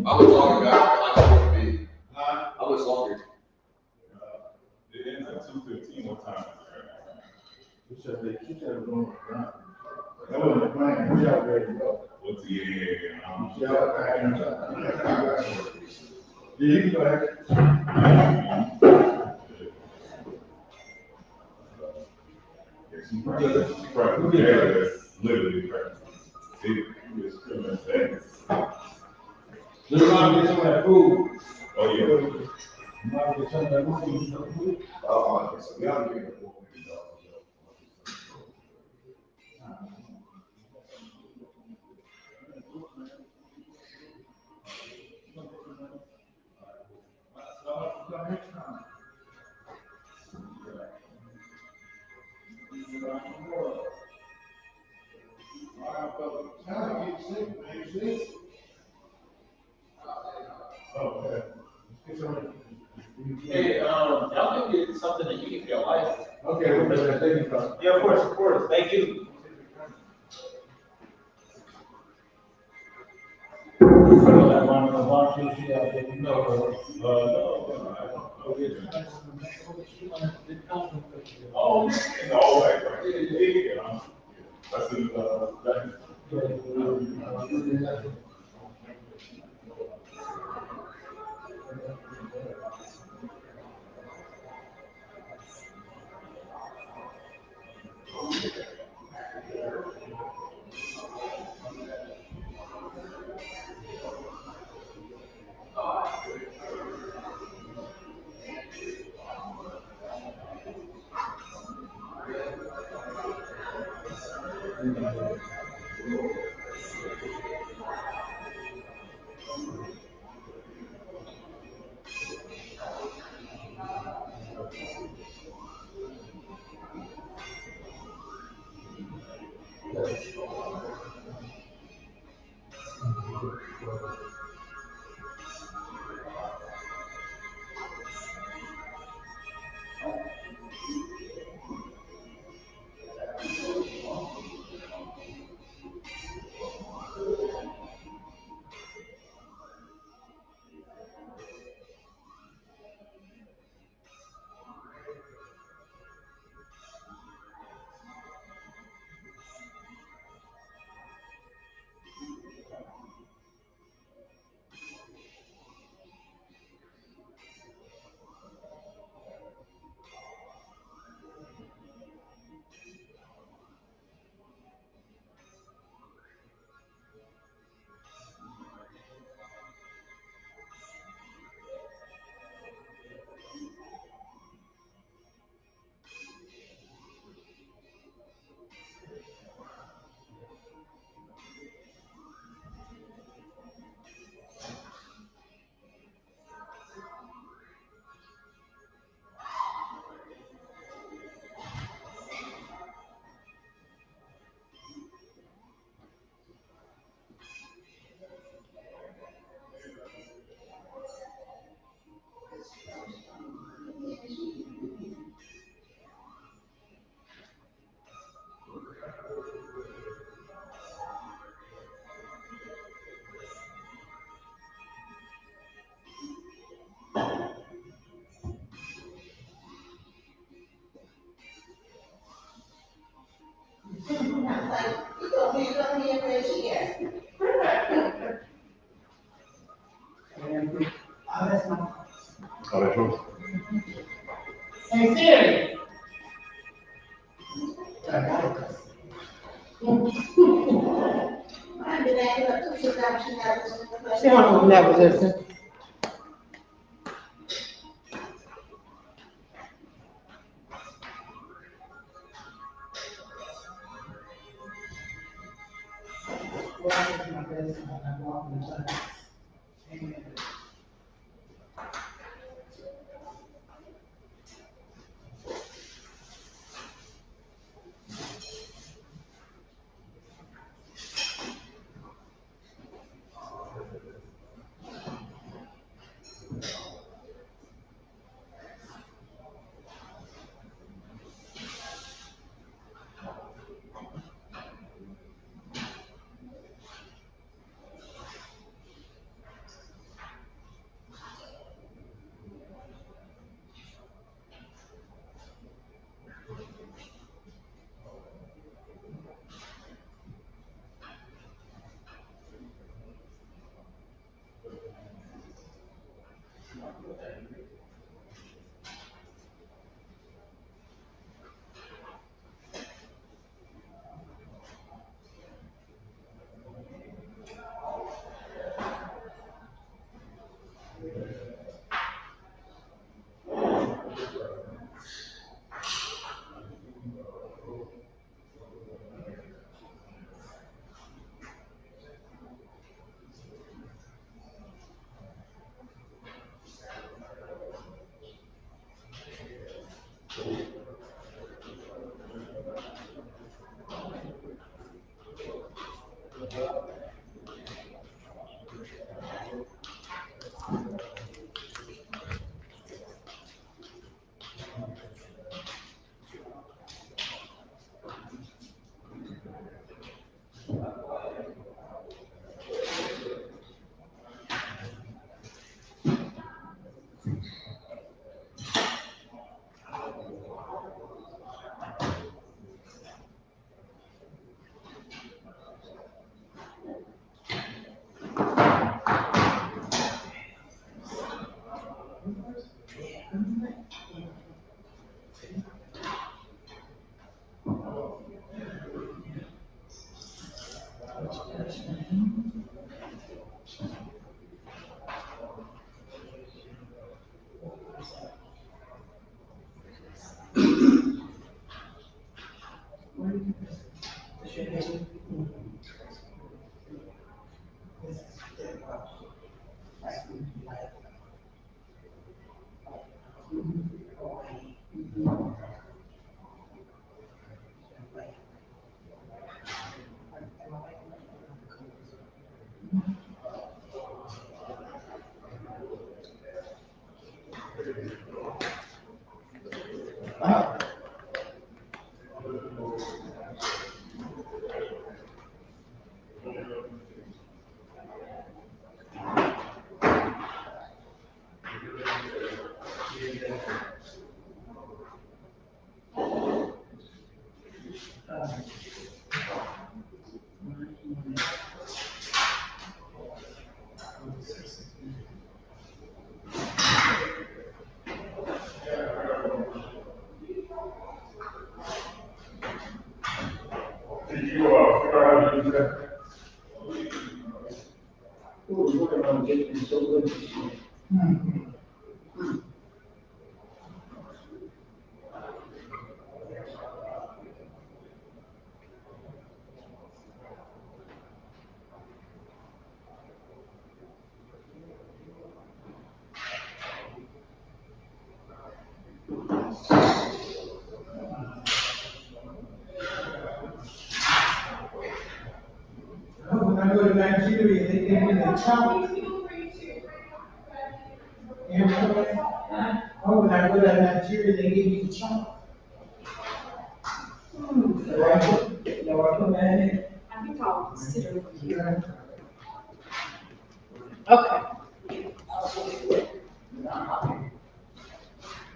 How much longer, guys? How much longer? It ends at 2:15. What time is it? That wasn't the plan. We got ready to go. What's the Yeah, you can go ahead. She probably literally practice. It was criminal things. Just want to get some of that food. Oh, yeah. Want to get some of that food. So we have to get it. Hey, y'all can get something to eat if y'all like. Okay, we're going to take it from. Yeah, of course, thank you. Oh, it's all right. Yeah. That's it. that's my. Oh, that's yours. Hey Siri. She don't never listen. Did you, figure out how to use that? When I go to Nigeria, they give me the chop. Oh, when I go to Nigeria, they give me the chop. So I put that in. I think I'll consider it here. Okay.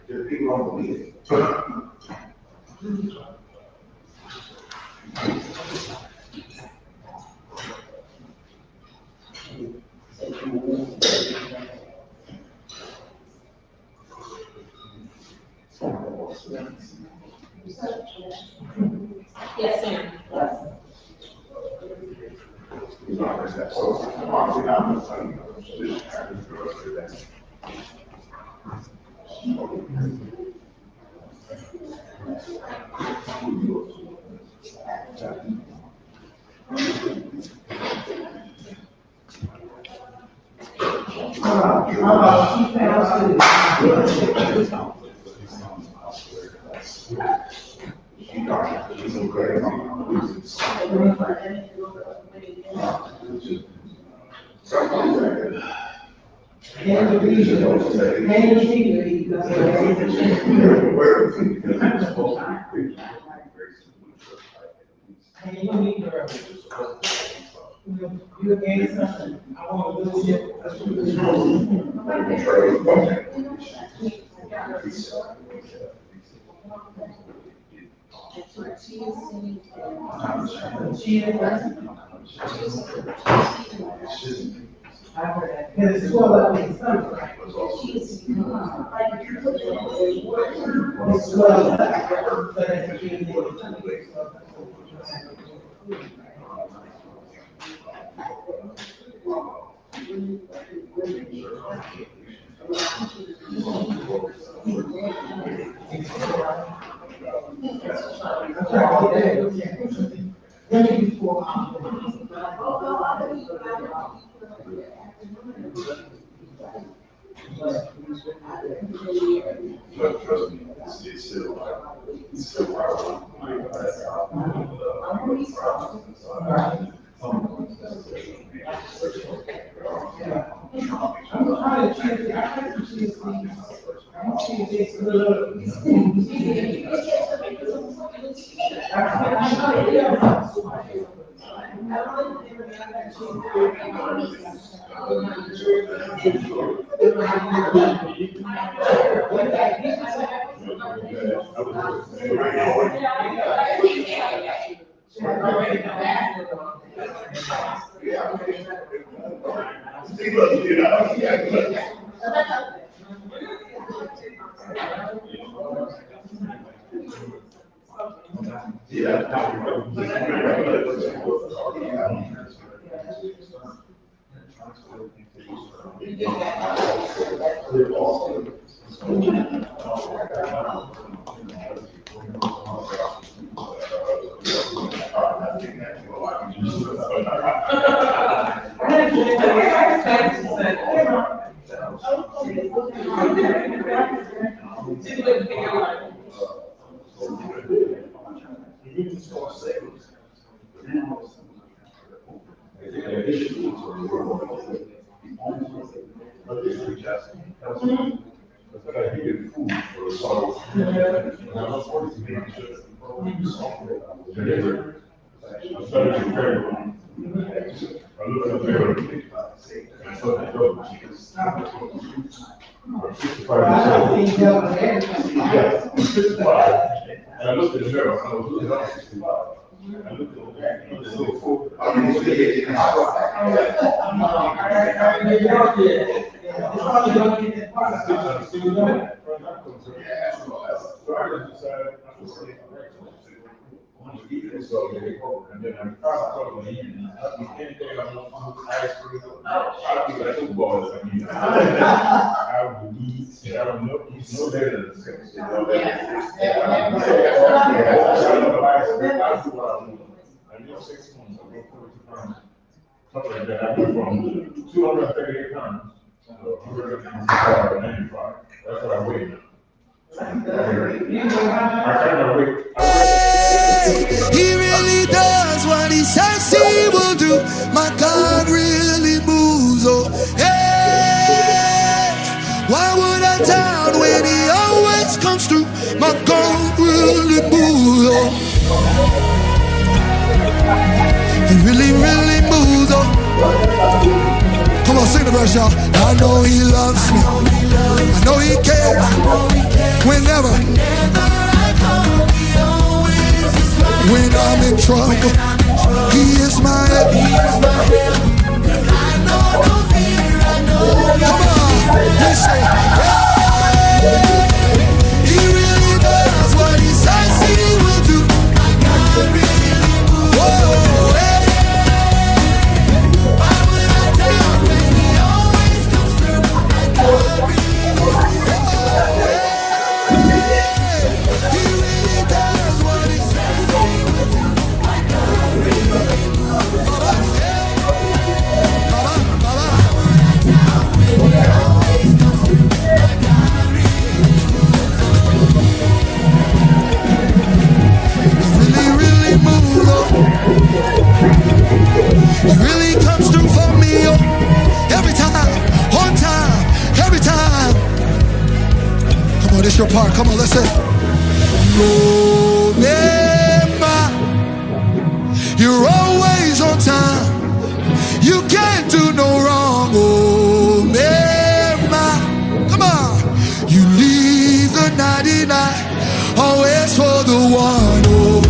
There's people on the list. Yes, ma'am. You against something, I want to lose it. It's 12 of them, it's 12. But trust me, it's still He really does what he says he will do. My God really moves. Oh, yeah. Why would I doubt when he always comes through? My God really moves. Oh, he really, really moves. Oh, come on, sing the verse, y'all. I know he loves me. I know he cares. Whenever when I'm in trouble, he is my help. Come on, let's say, hey, he really does That's your part. Come on, let's say. No, never. You're always on time. You can't do no wrong. Oh, never. Come on. You leave the 99, always for the one. Oh,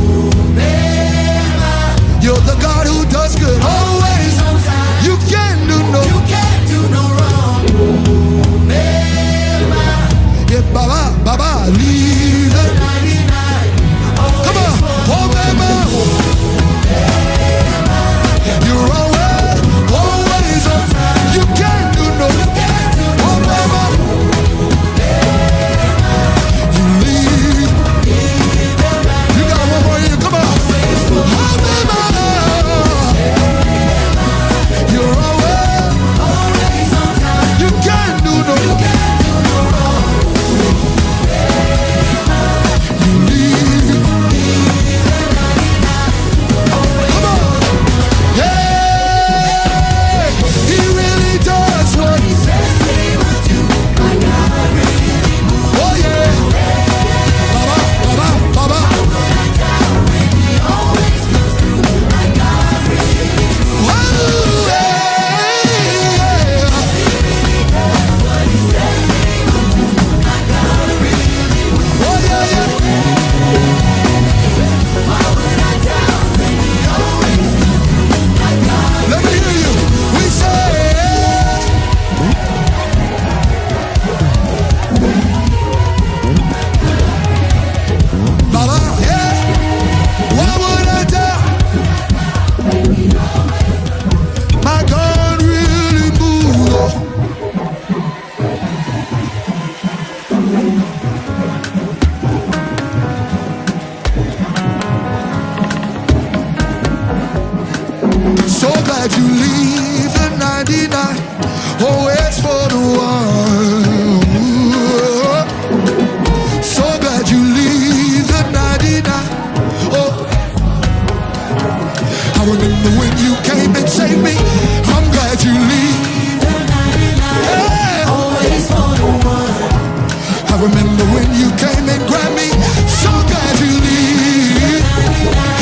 never. You're the God who does good. Always on time. You can't do no wrong. Oh, never. Yeah, Baba, Baba, leave the 99. Come on. Oh, never. You're always on time. You can't do no wrong. Oh, never. You leave. You got one more here. Come on. Oh, never. You're always on time. You can't do no wrong. You leave. Come on. Hey, he really does what he says he will do. My God really moves. Oh yeah. Baba, Baba, Baba. He always comes through. My God really moves. Oh yeah. He really does what he says he will do. My God really moves. Oh yeah, yeah. Why would I doubt when he always comes through? My God. Let me hear you. We say. Baba, yeah. Why would I doubt? My God really moves. So glad you leave the 99. Oh, it's for the one. So glad you leave the 99. Oh, I remember when you came and saved me. I'm glad you leave the 99. Hey. Always for the one. I remember when you came and grabbed me. So glad you leave.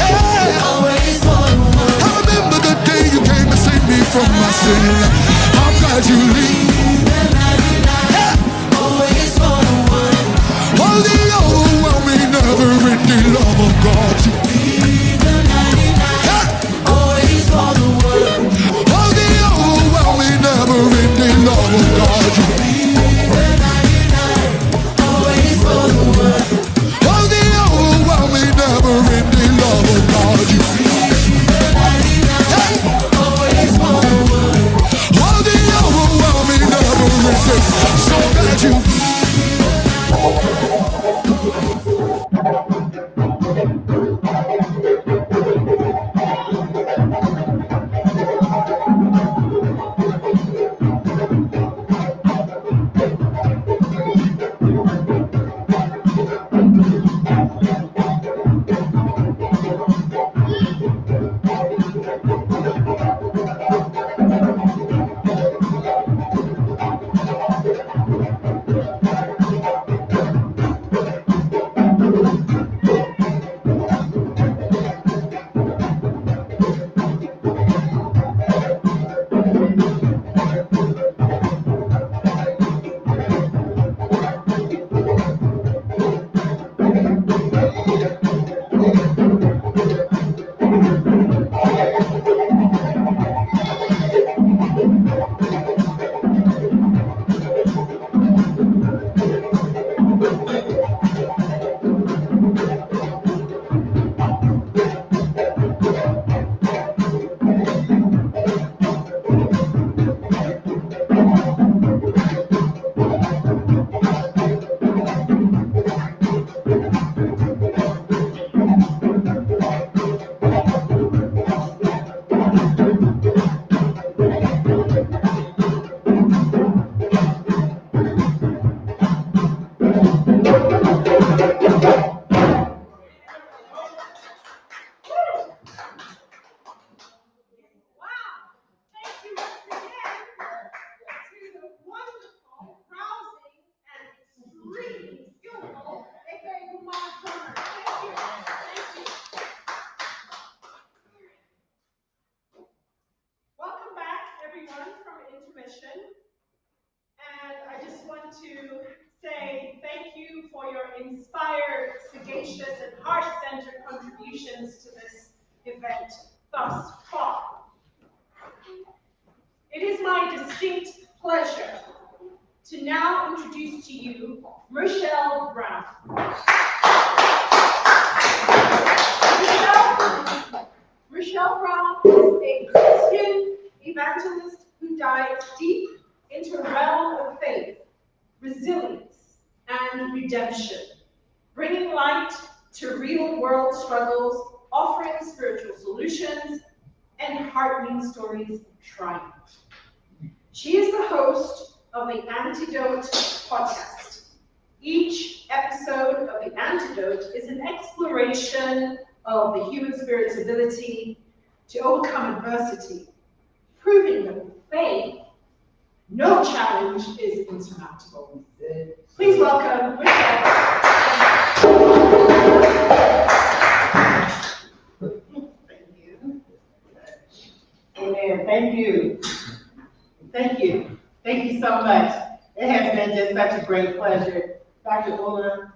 Hey. Always for the one. I remember the day you came and saved me from my sin. I'm glad you leave the 99. Hey. Always for the one. Oh, the overwhelming, never-ending love of God. You leave the 99. Hey. Always for the one. Oh, the overwhelming, never-ending love of God. You leave the 99. Always for the one. Oh, the overwhelming, never-ending love of God. You leave the 99. Hey. Always for the one. Oh, the overwhelming, never-ending. So glad you. say thank you for your inspired, sagacious, and heart-centered contributions to this event thus far. It is my distinct pleasure to now introduce to you Rochelle Brown. Rochelle Brown is a Christian evangelist who dives deep into the realm of faith, resilience, and redemption, bringing light to real-world struggles, offering spiritual solutions, and heartening stories of triumph. She is the host of the Antidote podcast. Each episode of the Antidote is an exploration of the human spirit's ability to overcome adversity, proving that with faith, no challenge is insurmountable. Please welcome Amen. Thank you. Thank you. Thank you so much. It has been just such a great pleasure. Dr.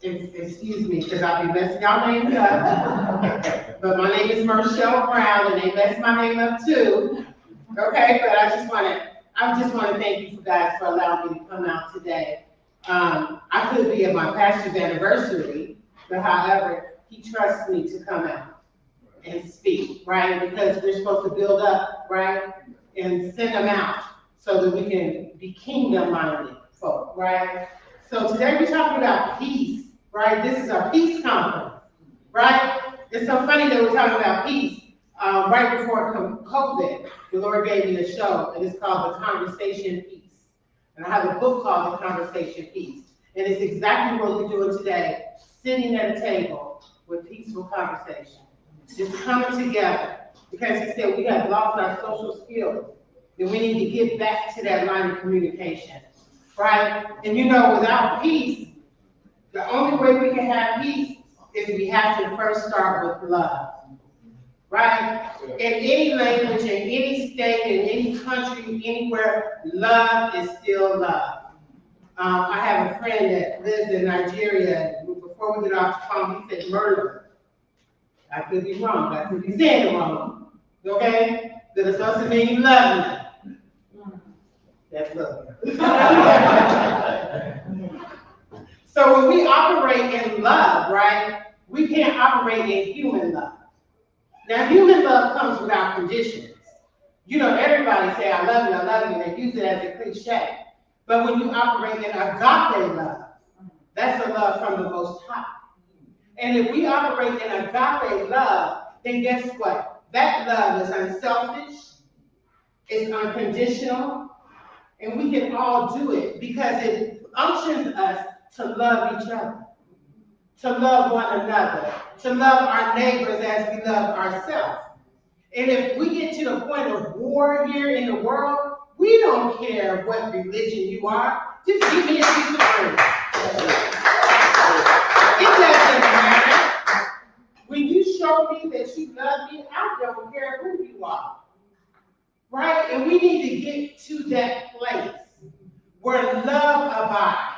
excuse me, because I'll be messing y'all names up. But my name is Marshall Brown, and they messed my name up too. Okay, but I just want to thank you guys for allowing me to come out today. I could be at my pastor's anniversary, but however, he trusts me to come out and speak, right? Because we're supposed to build up, right? And send them out so that we can be kingdom-minded folk, right? So today we're talking about peace, right? This is our peace conference, right? It's so funny that we're talking about peace. Right before COVID, the Lord gave me a show, and it's called The Conversation Piece. And I have a book called The Conversation Piece. And it's exactly what we're doing today, sitting at a table with peaceful conversation, just coming together. Because he said we have lost our social skills, and we need to get back to that line of communication, right? And you know, without peace, the only way we can have peace is we have to first start with love. Right? In any language, in any state, in any country, anywhere, love is still love. I have a friend that lives in Nigeria. Before we get off the phone, he said murder. I could be wrong. I could be saying it wrong. Okay? That it's supposed to mean love me. That's love. So when we operate in love, right, we can't operate in human love. Now, human love comes without conditions. You know, everybody say, I love you, and they use it as a cliche. But when you operate in agape love, that's the love from the Most High. And if we operate in agape love, then guess what? That love is unselfish, it's unconditional, and we can all do it because it unctions us to love each other, to love one another, to love our neighbors as we love ourselves. And if we get to the point of war here in the world, we don't care what religion you are, just give me a piece of bread. It doesn't matter. When you show me that you love me, I don't care who you are. Right? And we need to get to that place where love abides,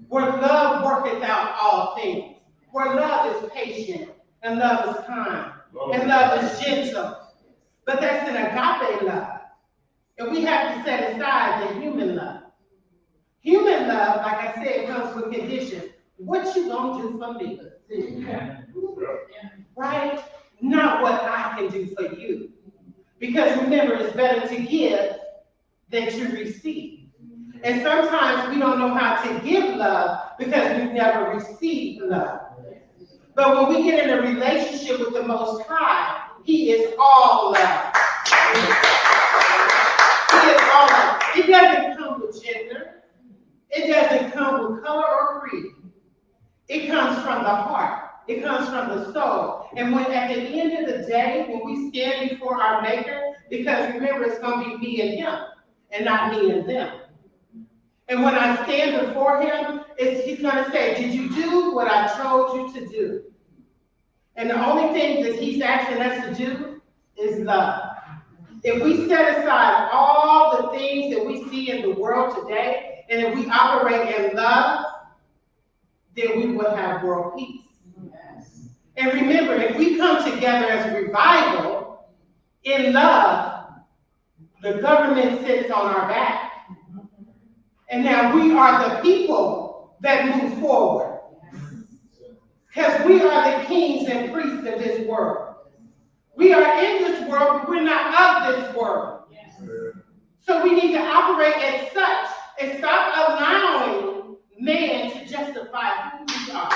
where love worketh out all things, where love is patient, and love is kind, and love is gentle. But that's an agape love. And we have to set aside the human love. Human love, like I said, comes with conditions. What you gonna do for me? Right? Not what I can do for you. Because remember, it's better to give than to receive. And sometimes we don't know how to give love because we've never received love. But when we get in a relationship with the Most High, He is all love. He is all love. It doesn't come with gender. It doesn't come with color or creed. It comes from the heart. It comes from the soul. And when at the end of the day, when we stand before our Maker, because remember, it's going to be me and Him, and not me and them. And when I stand before Him, He's going to say, did you do what I told you to do? And the only thing that He's asking us to do is love. If we set aside all the things that we see in the the world today, and if we operate in love, then we will have world peace. Yes. And remember, if we come together as a revival in love, the government sits on our back. And now we are the people that move forward. Because we are the kings and priests of this world. We are in this world, but we're not of this world. So we need to operate as such and stop allowing man to justify who we are.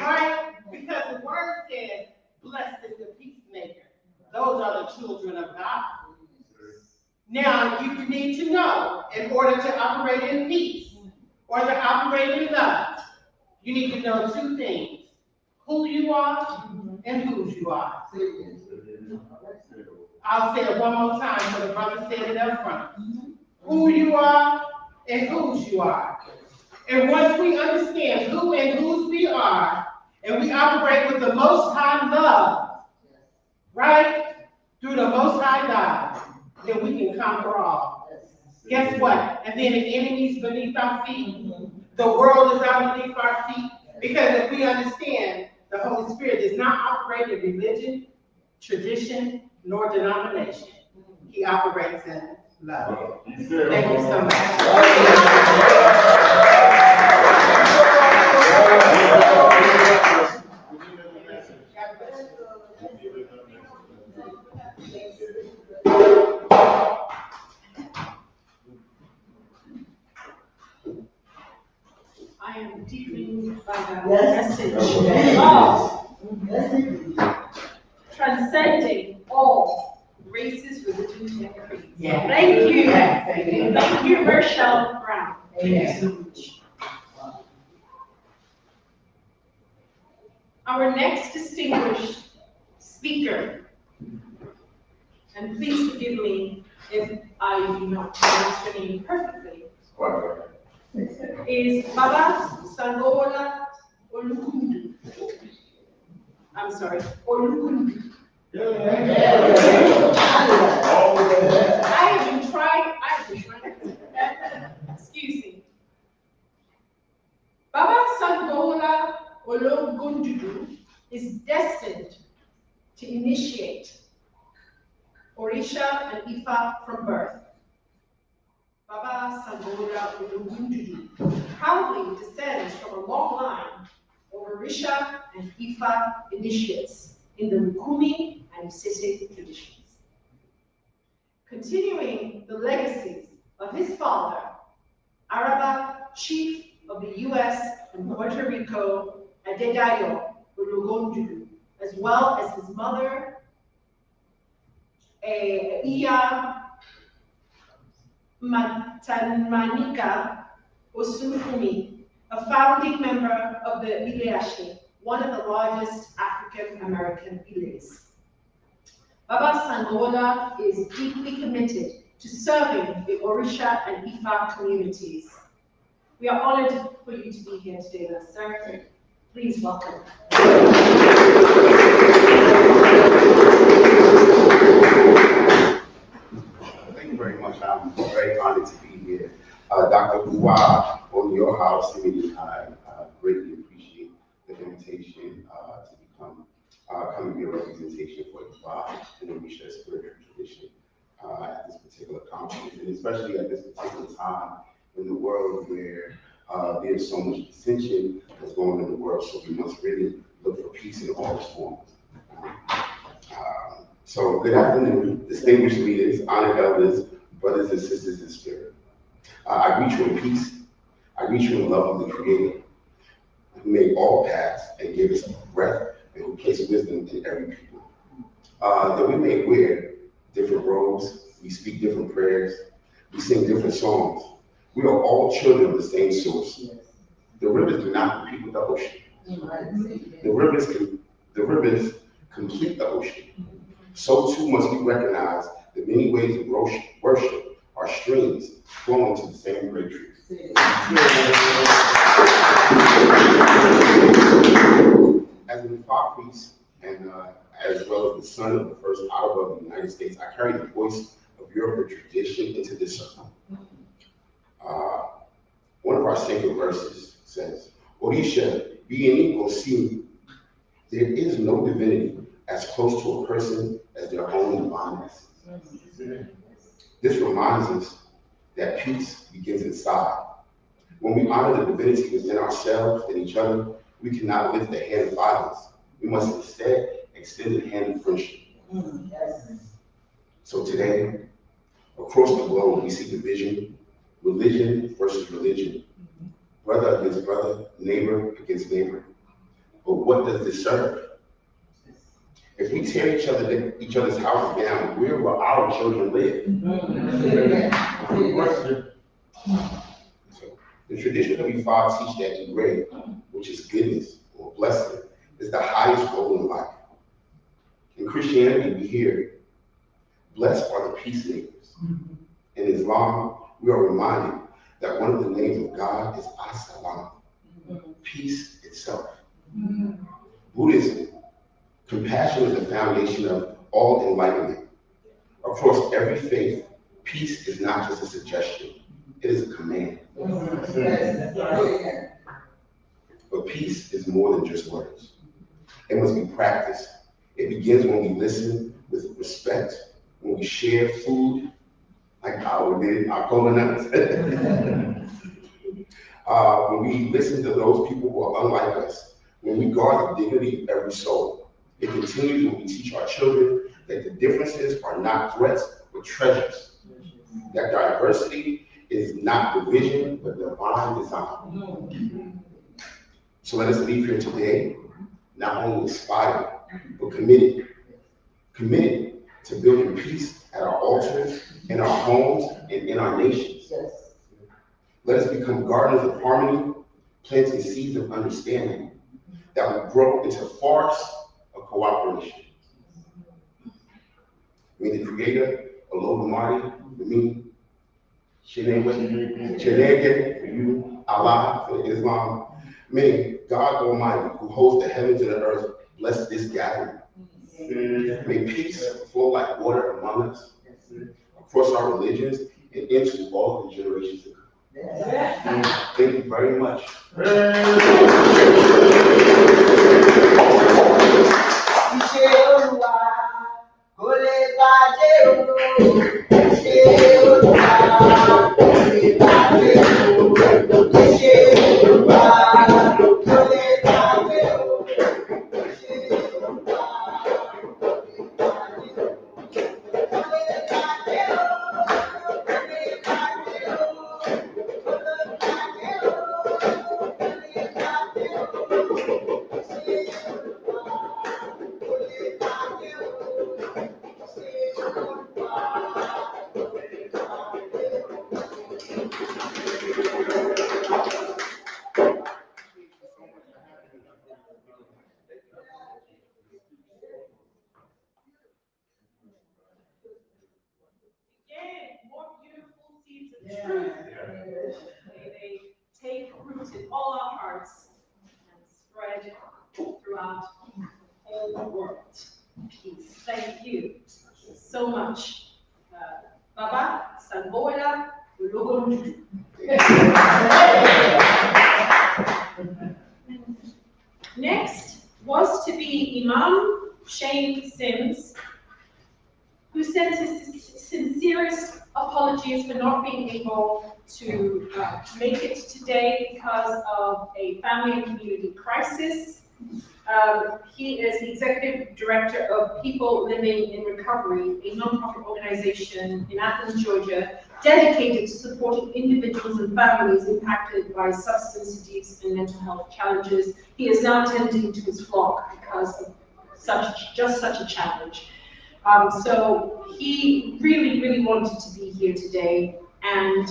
Right? Because the word says, blessed is the peacemaker. Those are the children of God. Now, you need to know, in order to operate in peace or to operate in love, you need to know two things: who you are and whose you are. I'll say it one more time, so the brother said it up front. Who you are and whose you are. And once we understand who and whose we are, and we operate with the Most High love, right? Through the Most High God, then we can conquer all. Guess what? And then the enemy's beneath our feet. The world is out beneath our feet. Because if we understand, the Holy Spirit does not operate in religion, tradition, nor denomination. He operates in love. Thank you so much. I am deeply moved by that message of transcending all races, religions, and creeds. Yeah. Thank you. Yeah, thank you. Thank you, Rochelle Brown. Thank you so much. Our next distinguished speaker, and please forgive me if I do not pronounce your name perfectly, is Baba Sangola Olukundu. I'm sorry, Olukundu. I have been trying. Excuse me. Baba Sangola Olukundu is destined to initiate Orisha and Ifa from birth. Baba Sangola Olukundu proudly descends from a long line of Orisha and Ifa initiates in the Lukumi and Isese traditions. Continuing the legacies of his father, Araba, chief of the U.S. and Puerto Rico, Adedayo Olugunjugu, as well as his mother, Iya Matanmanika Osunfumi, a founding member of the Ileashi, one of the largest African American Iles. Baba Sangola is deeply committed to serving the Orisha and Ifa communities. We are honored for you to be here today, sir. Please welcome. Thank you very much. I'm very honored to be here. Dr. Bua, on your house, I greatly appreciate the invitation to become come be a representation for Ifa and the Orisha spiritual tradition at this particular conference, and especially at this particular time in the world where there's so much dissension that's going on in the world. So we must really look for peace in all its forms. So good afternoon, distinguished leaders, honored elders, brothers and sisters in spirit. I greet you in peace. I greet you in the love of the Creator, who made all paths and gave us breath, and who placed wisdom in every people. That we may wear different robes, we speak different prayers, we sing different songs. We are all children of the same source. The rivers do not compete with the ocean. The rivers complete the ocean. So too must we recognize the many ways of worship are streams flowing to the same great truth. As an Ifa priest, and as well as the son of the first Ottawa of the United States, I carry the voice of Yoruba tradition into this circle. One of our sacred verses says, Orisha, being Osi, there is no divinity as close to a person as their own divineness. This reminds us that peace begins inside. When we honor the divinity within ourselves and each other, we cannot lift the hand of violence. We must instead extend the hand of friendship. So today, across the globe, we see division, religion versus religion, brother against brother, neighbor against neighbor. But what does this serve? If we tear each other's houses down, where will our children live? So, the tradition of Ifa teach that Ire, which is goodness or blessing, is the highest role in life. In Christianity, we hear, blessed are the peacemakers. In Islam, we are reminded that one of the names of God is As-Salam, peace itself. Buddhism, compassion is the foundation of all enlightenment. Across every faith, peace is not just a suggestion, it is a command. But peace is more than just words. It must be practiced. It begins when we listen with respect, when we share food, like our coconuts. When we listen to those people who are unlike us, when we guard the dignity of every soul. It continues when we teach our children that the differences are not threats, but treasures. That diversity is not division, but divine design. So let us leave here today, not only inspired, but committed to building peace at our altars, in our homes, and in our nations. Let us become gardeners of harmony, planting seeds of understanding that will grow into forests of cooperation. May the Creator, Olodumare, for me, Chineke, for you, Allah, for Islam. May God Almighty, who holds the heavens and the earth, bless this gathering. May peace flow like water among us, across our religions, and into all the generations to come. Thank you very much. They take root in all our hearts and spread throughout all the world. Peace. Thank you so much. Baba, Sangola, Ulogo. Next was to be Imam Shane Sims, who sends his sincerest apologies for not being able to make it today because of a family and community crisis. He is the executive director of People Living in Recovery, a nonprofit organization in Athens, Georgia, dedicated to supporting individuals and families impacted by substance abuse and mental health challenges. He is now tending to his flock because of just such a challenge. So he really wanted to be here today, and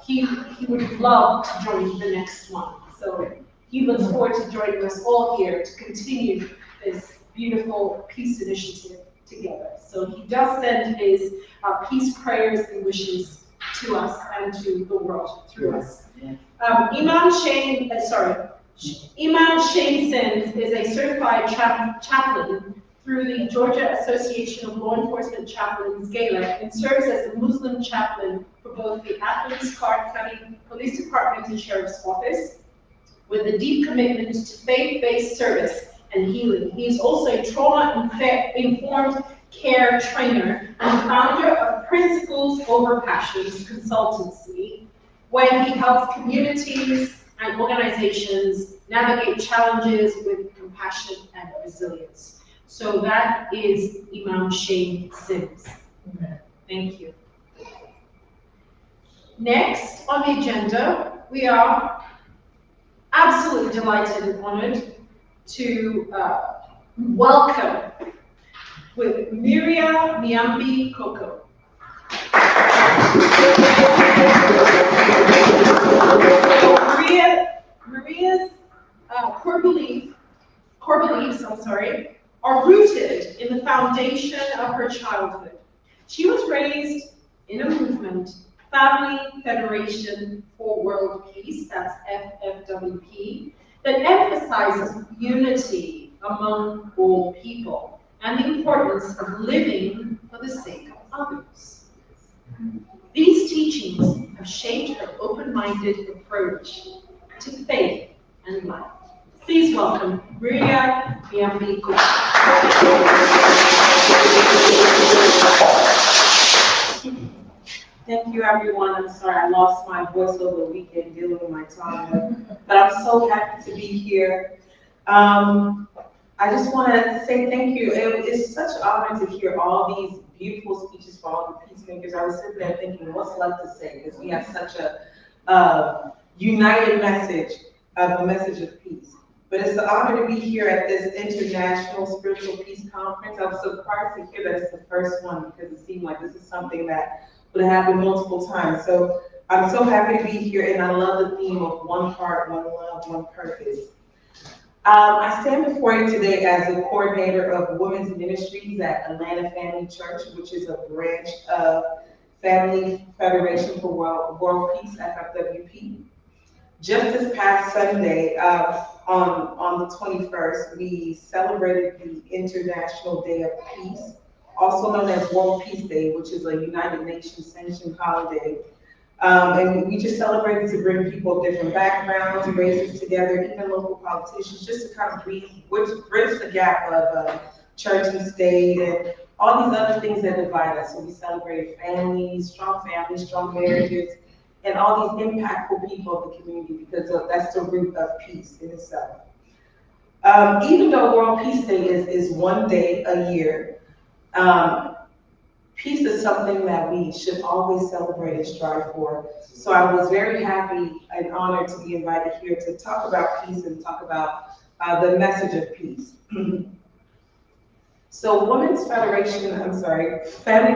he would love to join the next one. So he looks forward to joining us all here to continue this beautiful peace initiative together. So he does send his peace prayers and wishes to us and to the world through us. Imam Shane Sims is a certified chaplain through the Georgia Association of Law Enforcement Chaplains, GALEC, and serves as the Muslim chaplain for both the Athens Clarke County Police Department and Sheriff's Office, with a deep commitment to faith-based service and healing. He is also a trauma-informed care trainer and founder of Principles Over Passions consultancy, where he helps communities and organizations navigate challenges with compassion and resilience. So that is Imam Shane Sims. Thank you. Next on the agenda, we are absolutely delighted and honored to welcome with Miria Miambi Koko. Maria's core beliefs, are rooted in the foundation of her childhood. She was raised in a movement, Family Federation for World Peace, that's FFWP, that emphasizes unity among all people and the importance of living for the sake of others. These teachings have shaped her open-minded approach to faith and life. Please welcome Maria Miambi. Thank you, everyone. I'm sorry I lost my voice over the weekend dealing with my toddler, but I'm so happy to be here. I just want to say thank you. It's such an honor to hear all these beautiful speeches from all the peacemakers. I was sitting there thinking, what's left to say? Because we have such a united message, a message of peace. But it's an honor to be here at this International Spiritual Peace Conference. I was surprised to hear that it's the first one because it seemed like this is something that would happen multiple times. So I'm so happy to be here, and I love the theme of one heart, one love, one purpose. I stand before you today as the coordinator of Women's Ministries at Atlanta Family Church, which is a branch of Family Federation for World Peace, FFWP. Just this past Sunday, on the 21st, we celebrated the International Day of Peace, also known as World Peace Day, which is a United Nations sanctioned holiday. And we just celebrated to bring people of different backgrounds, races together, even local politicians, just to kind of bridge the gap of church and state and all these other things that divide us. So we celebrated families, strong marriages, and all these impactful people of the community, because that's the root of peace in itself. Even though World Peace Day is one day a year, peace is something that we should always celebrate and strive for. So I was very happy and honored to be invited here to talk about peace and talk about the message of peace. So Family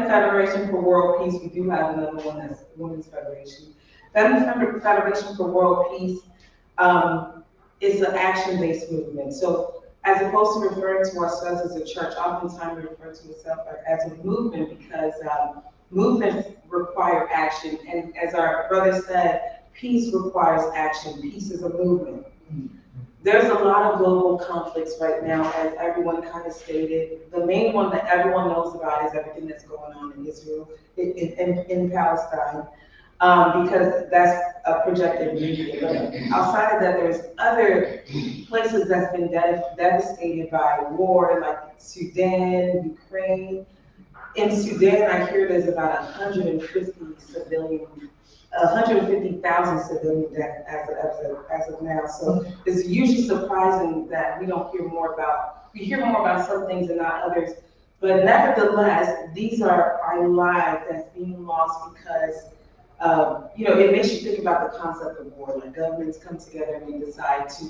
Federation for World Peace, we do have another one that's Women's Federation. Family Federation for World Peace is an action-based movement. So as opposed to referring to ourselves as a church, oftentimes we refer to ourselves as a movement because movements require action. And as our brother said, peace requires action. Peace is a movement. There's a lot of global conflicts right now, as everyone kind of stated. The main one that everyone knows about is everything that's going on in Israel, in Palestine, because that's a projected media. But outside of that, there's other places that's been devastated by war, like Sudan, Ukraine. In Sudan, I hear there's about 150,000 civilian deaths as of now. So it's usually surprising that we hear more about some things and not others. But nevertheless, these are our lives that's being lost because, it makes you think about the concept of war. Like governments come together and they decide to,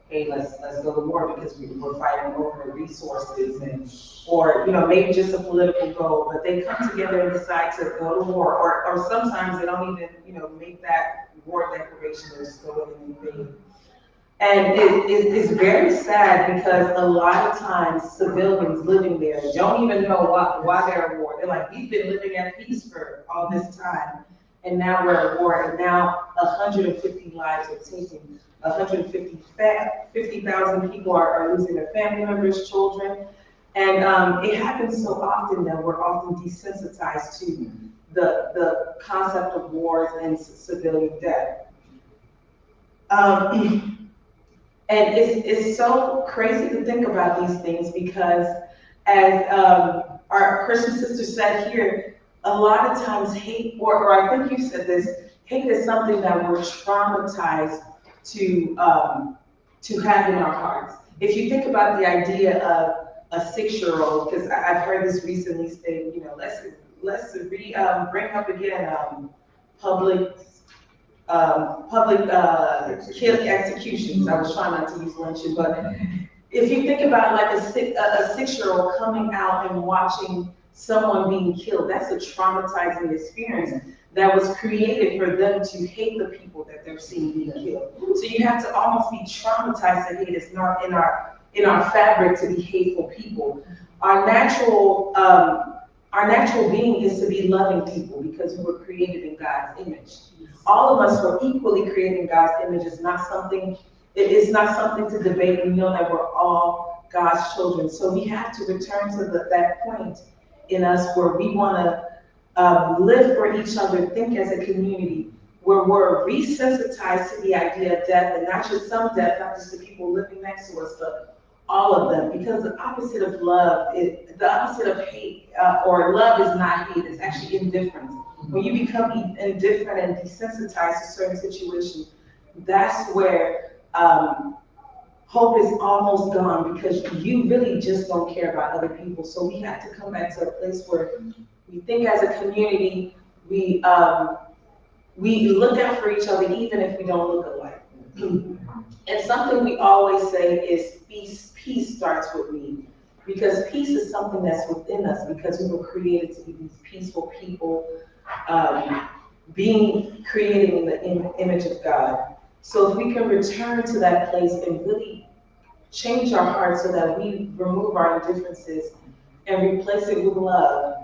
hey, let's go to war because we're fighting over resources or maybe just a political goal, but they come together and decide to go to war, or sometimes they don't even, make that war declaration, they just go in and invade. And it's very sad because a lot of times civilians living there don't even know why they're at war. They're like, we've been living at peace for all this time, and now we're at war, and now 150 lives are taken. 150,000 people are losing their family members, children. And it happens so often that we're often desensitized to the concept of wars and civilian death. And it's so crazy to think about these things because, as our Christian sister said here, a lot of times hate, or I think you said this, hate is something that we're traumatized to have in our hearts. If you think about the idea of a 6-year-old, because I've heard this recently stated, you know, let's bring up again public kill executions. I was trying not to use lynching, but if you think about like a 6-year-old coming out and watching someone being killed, that's a traumatizing experience that was created for them to hate the people that they're seeing being killed. So you have to almost be traumatized to hate. It's not in our fabric to be hateful people. Our natural being is to be loving people because we were created in God's image. All of us were equally created in God's image. It is not something to debate. We know that we're all God's children. So we have to return to that point in us where we want to live for each other, think as a community, where we're resensitized to the idea of death, and not just some death, not just the people living next to us, but all of them. Because the opposite of love, the opposite of hate, or love is not hate, it's actually indifference. When you become indifferent and desensitized to certain situations, that's where hope is almost gone because you really just don't care about other people. So we have to come back to a place where we think as a community, we look out for each other even if we don't look alike. And something we always say is peace starts with me. Because peace is something that's within us because we were created to be these peaceful people, being created in the image of God. So if we can return to that place and really change our hearts so that we remove our indifferences and replace it with love,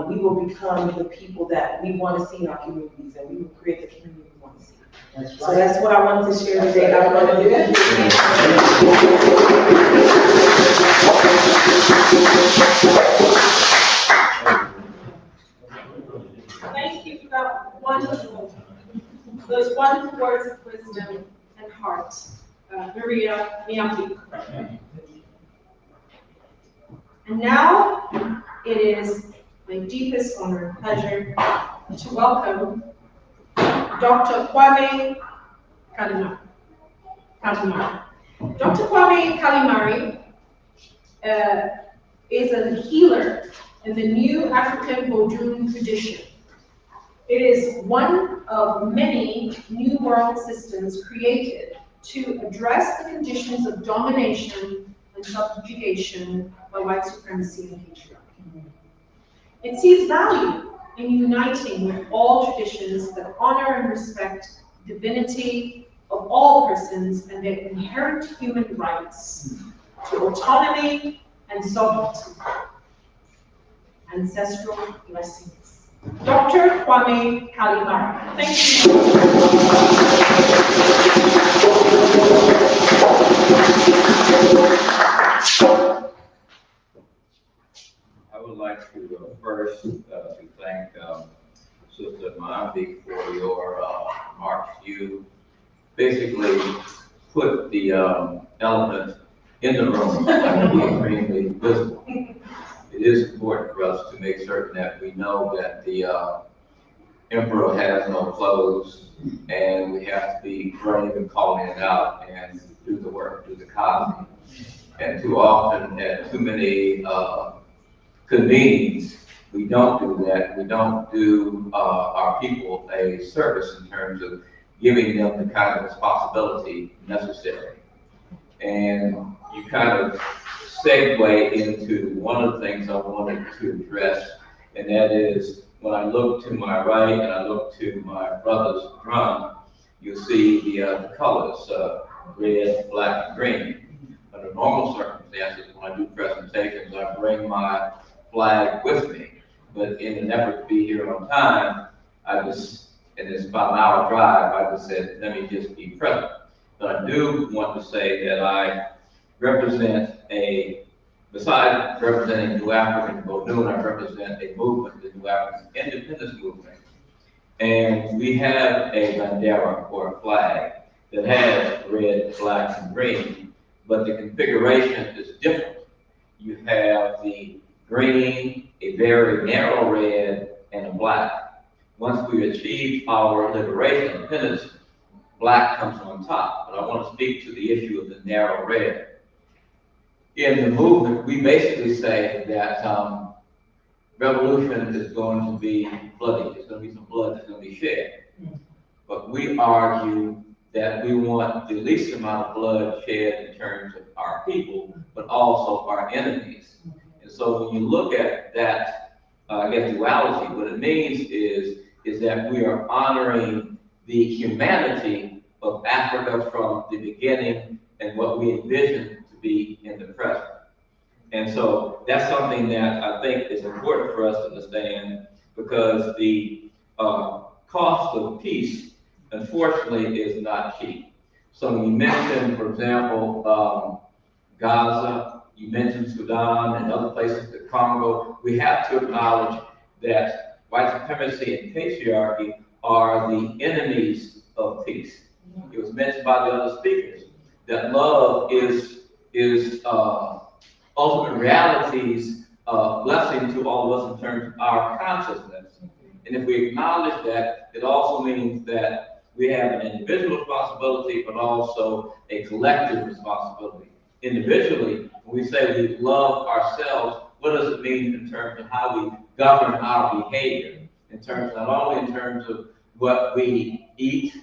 we will become the people that we want to see in our communities, and we will create the community we want to see. That's right. So that's what I wanted to share today. I love it. Thank you for those wonderful words of wisdom and heart, Maria Miyabi. And now it is my deepest honor and pleasure to welcome Dr. Kwame Kalimari. Dr. Kwame Kalimari is a healer in the new African Vodun tradition. It is one of many New World systems created to address the conditions of domination and subjugation by white supremacy and patriarchy. It sees value in uniting with all traditions that honor and respect divinity of all persons and their inherent human rights to autonomy and sovereignty. Ancestral blessings. Dr. Kwame Kalimari. Thank you. I would like to first to thank Sister Mohambi for your remarks. You basically put the elephant in the room to be extremely visible. It is important for us to make certain that we know that the emperor has no clothes, and we have to be brave and calling it out and do the work, do the costing. And too often, at too many convenings, we don't do that. We don't do our people a service in terms of giving them the kind of responsibility necessary. And you kind of segue into one of the things I wanted to address, and that is when I look to my right and I look to my brother's drum, you'll see the colors, red, black, and green. Under normal circumstances, when I do presentations, I bring my flag with me. But in an effort to be here on time, and it's about an hour drive, I just said, let me just be present. But I do want to say that I represent a besides representing New African Bodun, I represent a movement, the New African Independence Movement. And we have a bandera or a flag that has red, black, and green, but the configuration is different. You have the green, a very narrow red, and a black. Once we achieve our liberation, independence, black comes on top. But I want to speak to the issue of the narrow red. In the movement, we basically say that revolution is going to be bloody. There's going to be some blood that's going to be shed. But we argue that we want the least amount of blood shed in terms of our people, but also our enemies. And so when you look at that, I guess, duality, what it means is that we are honoring the humanity of Africa from the beginning and what we envision to be in the present. And so that's something that I think is important for us to understand, because the cost of peace, unfortunately, is not cheap. So you mentioned, for example, Gaza, you mentioned Sudan and other places, the Congo. We have to acknowledge that white supremacy and patriarchy are the enemies of peace. It was mentioned by the other speakers that love is ultimate reality's blessing to all of us in terms of our consciousness. And if we acknowledge that, it also means that we have an individual responsibility, but also a collective responsibility. Individually, when we say we love ourselves, what does it mean in terms of how we govern our behavior? In terms, not only in terms of what we eat,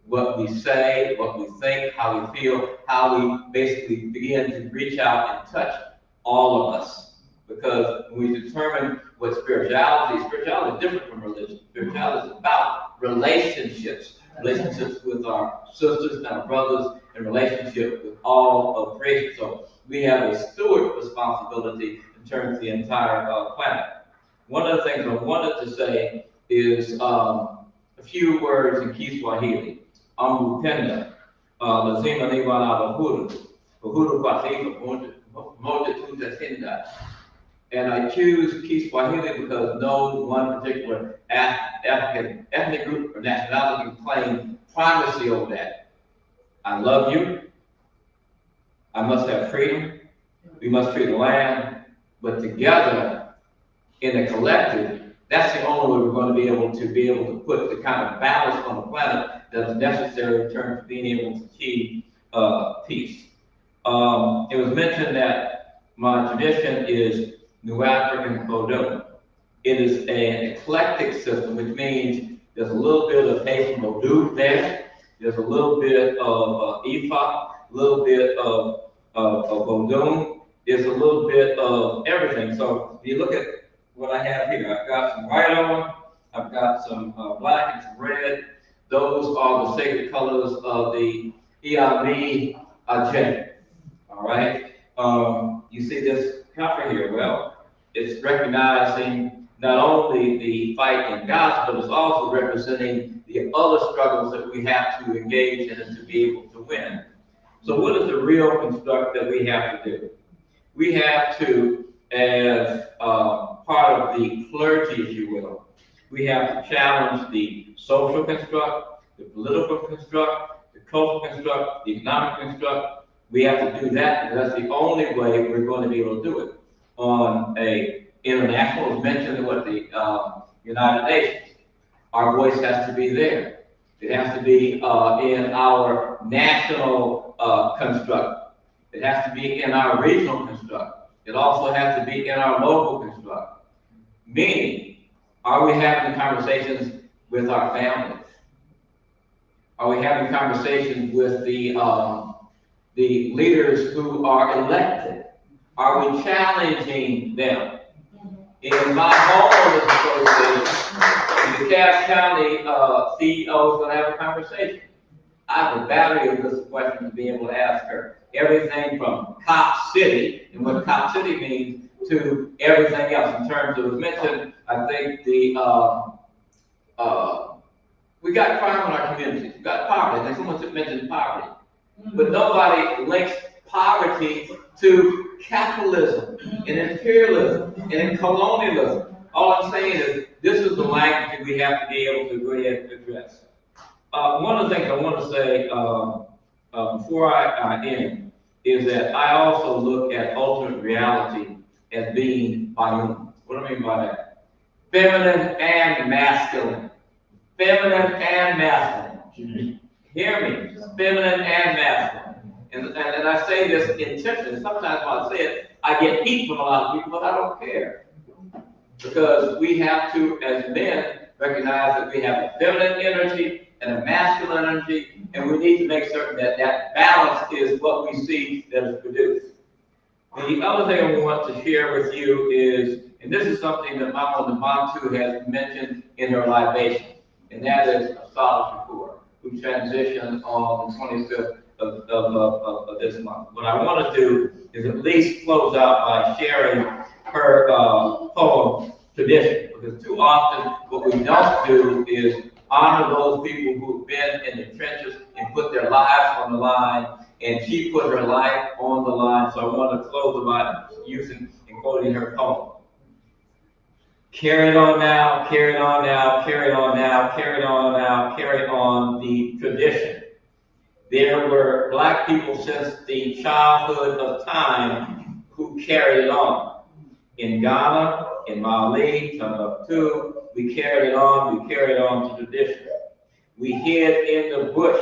what we say, what we think, how we feel, how we basically begin to reach out and touch all of us. Because when we determine what spirituality is different from religion. Spirituality is about relationships with our sisters and our brothers, and relationship with all of creation. So we have a steward responsibility in terms of the entire planet. One of the things I wanted to say is a few words in Kiswahili. Amupenda, lazima niwe na uhuru pasipo moja tutashinda. And I choose Kiswahili because no one particular African ethnic group or nationality can claim primacy over that. I love you. I must have freedom. We must treat the land, but together in a collective, that's the only way we're going to be able to put the kind of balance on the planet that is necessary in terms of being able to achieve peace. It was mentioned that my tradition is New African Bodun. It is an eclectic system, which means there's a little bit of Haitian Vodou there, there's a little bit of Ifa, a little bit of Bodun, there's a little bit of everything. So if you look at what I have here, I've got some white on, I've got some black and some red. Those are the sacred colors of the Iami Ajay. All right. You see this cover here. Well, it's recognizing not only the fight in Gaza, but it's also representing the other struggles that we have to engage in and to be able to win. So what is the real construct that we have to do? We have to, as part of the clergy, if you will, we have to challenge the social construct, the political construct, the cultural construct, the economic construct. We have to do that, because that's the only way we're going to be able to do it. On a international, as mentioned in the United Nations, our voice has to be there. It has to be in our national construct. It has to be in our regional construct. It also has to be in our local construct. Meaning, are we having conversations with our families? Are we having conversations with the leaders who are elected? Are we challenging them? In my homeowners association, the Cass County CEO is going to have a conversation. I have a battery of this question to be able to ask her. Everything from Cop City, and what Cop City means, to everything else in terms of, it was mentioned, I think we got crime in our communities, we got poverty. I think someone mentioned poverty. But nobody links poverty to capitalism and imperialism and colonialism. All I'm saying is this is the language that we have to be able to go ahead and address. One of the things I want to say before I end is that I also look at ultimate reality as being bilingual. What do I mean by that? Feminine and masculine. Feminine and masculine. Hear me? Feminine and masculine. And I say this intentionally. Sometimes when I say it, I get heat from a lot of people, but I don't care. Because we have to, as men, recognize that we have a feminine energy and a masculine energy, and we need to make certain that that balance is what we see that is produced. And the other thing I want to share with you is, and this is something that Mama Nabantu has mentioned in her libation, and that is a Solace Shakur, who transitioned on the 25th of this month. What I want to do is at least close out by sharing her poem, Tradition, because too often what we don't do is honor those people who've been in the trenches and put their lives on the line, and she put her life on the line, so I want to close by using and quoting her poem. Carry it on now, carry it on now, carry it on now, carry it on now, carry on the tradition. There were black people since the childhood of time who carried it on. In Ghana, in Mali, Timbuktu, we carried it on to tradition. We hid in the bush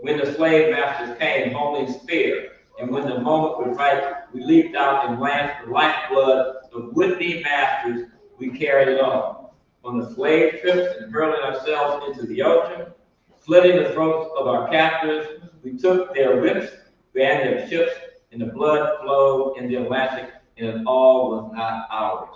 when the slave masters came holding spear, and when the moment was right, we leaped out and lanced the lifeblood of would-be masters. We carried it on the slave trips and hurling ourselves into the ocean, slitting the throats of our captors. We took their whips, ran their ships, and the blood flowed in the Atlantic, and it all was not ours.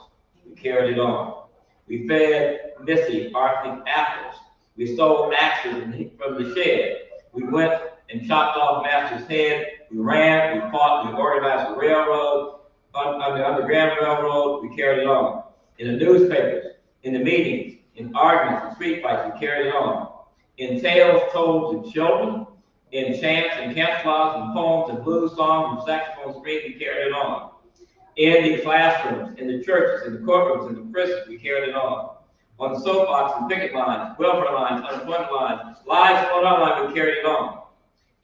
We carried it on. We fed Missy Arctic apples. We stole axes from the shed. We went and chopped off Master's head. We ran, we fought, we organized a railroad, on the Underground Railroad. We carried it on. In the newspapers, in the meetings, in arguments, and street fights, we carried it on. In tales told to children, in chants and campfires and poems and blues songs and saxophone screams, we carried it on. In the classrooms, in the churches, in the courtrooms, in the prisons, we carried it on. On the soapbox and picket lines, welfare lines, unemployment lines, lives on our line, we carried it on.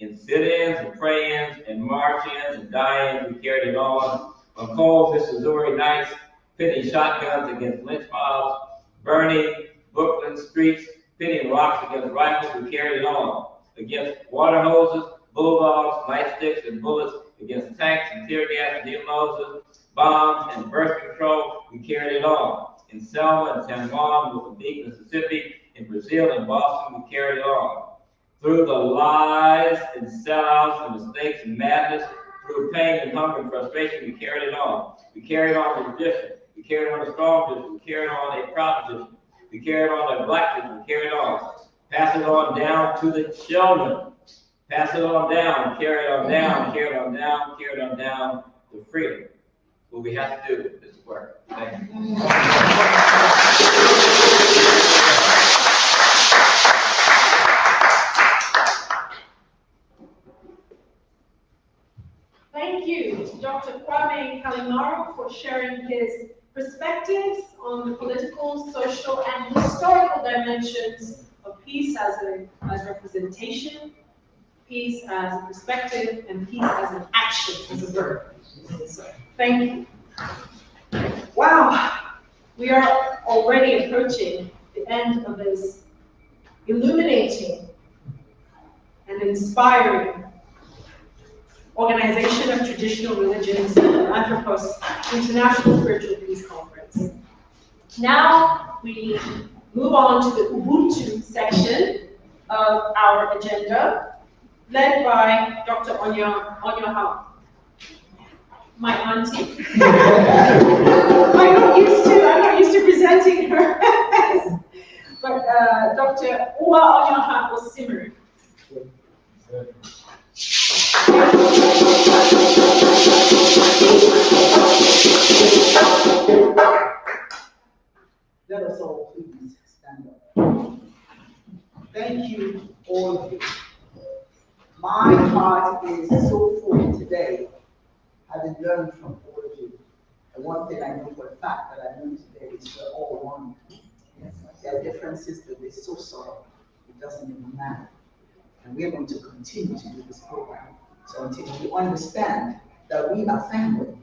In sit-ins and pray-ins and march-ins and die-ins, we carried it on. On cold Missouri nights, pitting shotguns against lynch mobs, burning Brooklyn streets, pitting rocks against rifles, we carried it on. Against water hoses, bulldogs, nightsticks, and bullets, against tanks and tear gas and needle noses, bombs and birth control, we carried it on. In Selma and San Juan, Mozambique, Mississippi, in Brazil and Boston, we carried it on. Through the lies and sellouts and mistakes and madness, through pain and hunger and frustration, we carried it on. We carried on the tradition. We carried on a strong tradition. We carried on a proud tradition. We carried on a black tradition. We carried on. Pass it on down to the children. Pass it on down, carry it on down, carry it on down, carry it on down to freedom. What we have to do is work. Thank you. Thank you to Dr. Kwame Kalimaro for sharing his perspectives on the political, social, and historical dimensions of peace as representation, peace as a perspective, and peace as an action, as a verb. So, thank you. Wow, we are already approaching the end of this illuminating and inspiring Organization of Traditional Religions, ANTHROPOS International Spiritual Peace Conference. Now we move on to the Ubuntu section of our agenda, led by Dr. Onyoha, my auntie. I'm not used to presenting her, but Dr. Uwa Onyoha Osimu. Let us all please stand up. Thank you, all of you. My my heart is so full today, having learned from all of you. And one thing I know for a fact that I know today is we're all one. There are differences, but they're so subtle, it doesn't even matter. And we're going to continue to do this program. So until you understand that we are family,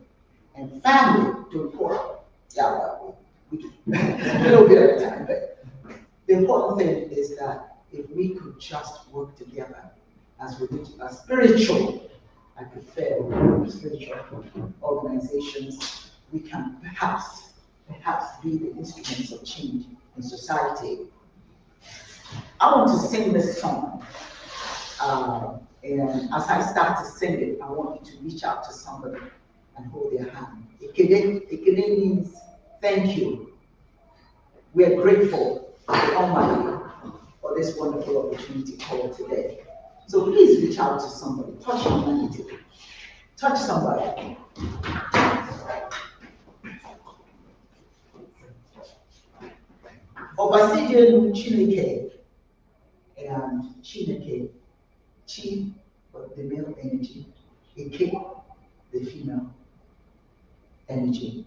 and family don't quarrel. Yeah, well, we do. A little bit at a time, but the important thing is that if we could just work together as spiritual, I prefer spiritual organizations, we can perhaps be the instruments of change in society. I want to sing this song, and as I start to sing it, I want you to reach out to somebody and hold their hand. Ekele means thank you. We are grateful to the Almighty for this wonderful opportunity called today. So please reach out to somebody, touch humanity, touch somebody. Obasidian Chineke and Chineke, Chi, the male energy, Eke, the female energy,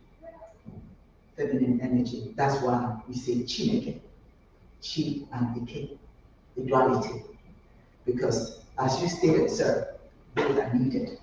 feminine energy. That's why we say Chineke, Chi and Eke, the duality. Because as you stated, sir, both are needed.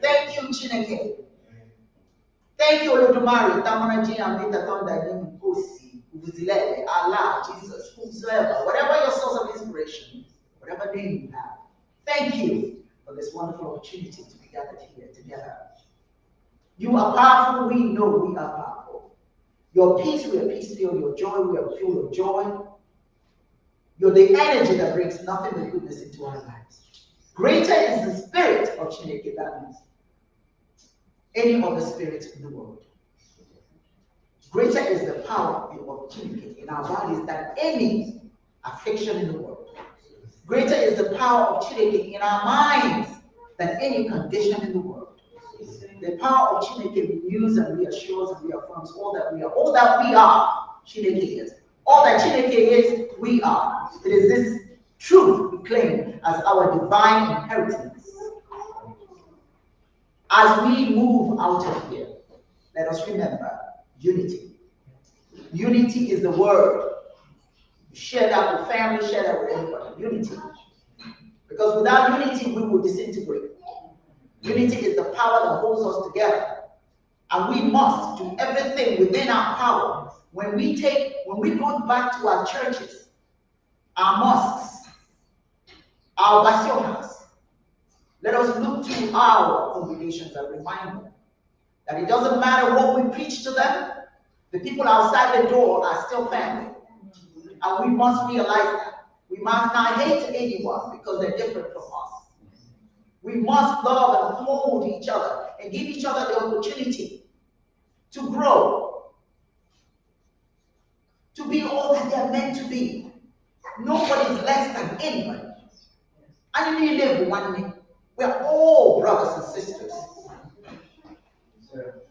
Thank you, Chineke. Thank you, Olodumare, Tamanaji, Amita, Tonda, Kosi, Uvuzilele, Allah, Jesus, whosoever, whatever your source of inspiration, whatever name you have. Thank you for this wonderful opportunity to be gathered here together. You are powerful, we know we are powerful. Your peace, we are peace-filled. Your joy, we are full of joy. You're the energy that brings nothing but goodness into our lives. Greater is the spirit of Chineke than any other spirit in the world. Greater is the power of Chineke in our bodies than any affliction in the world. Greater is the power of Chineke in our minds than any condition in the world. The power of Chineke renews and reassures and reaffirms all that we are. All that we are, Chineke is. All that Chineke is, we are. It is this truth we claim as our divine inheritance. As we move out of here, let us remember unity. Unity is the word. Share that with family, share that with everybody. Unity. Because without unity, we will disintegrate. Unity is the power that holds us together. And we must do everything within our power. When we go back to our churches, our mosques, our bastionas, let us look to our congregations and remind them that it doesn't matter what we preach to them, the people outside the door are still family. And we must realize that. We must not hate anyone because they're different from us. We must love and hold each other and give each other the opportunity to grow, to be all that they're meant to be. Nobody is less than anybody. And you live one day. We're all brothers and sisters.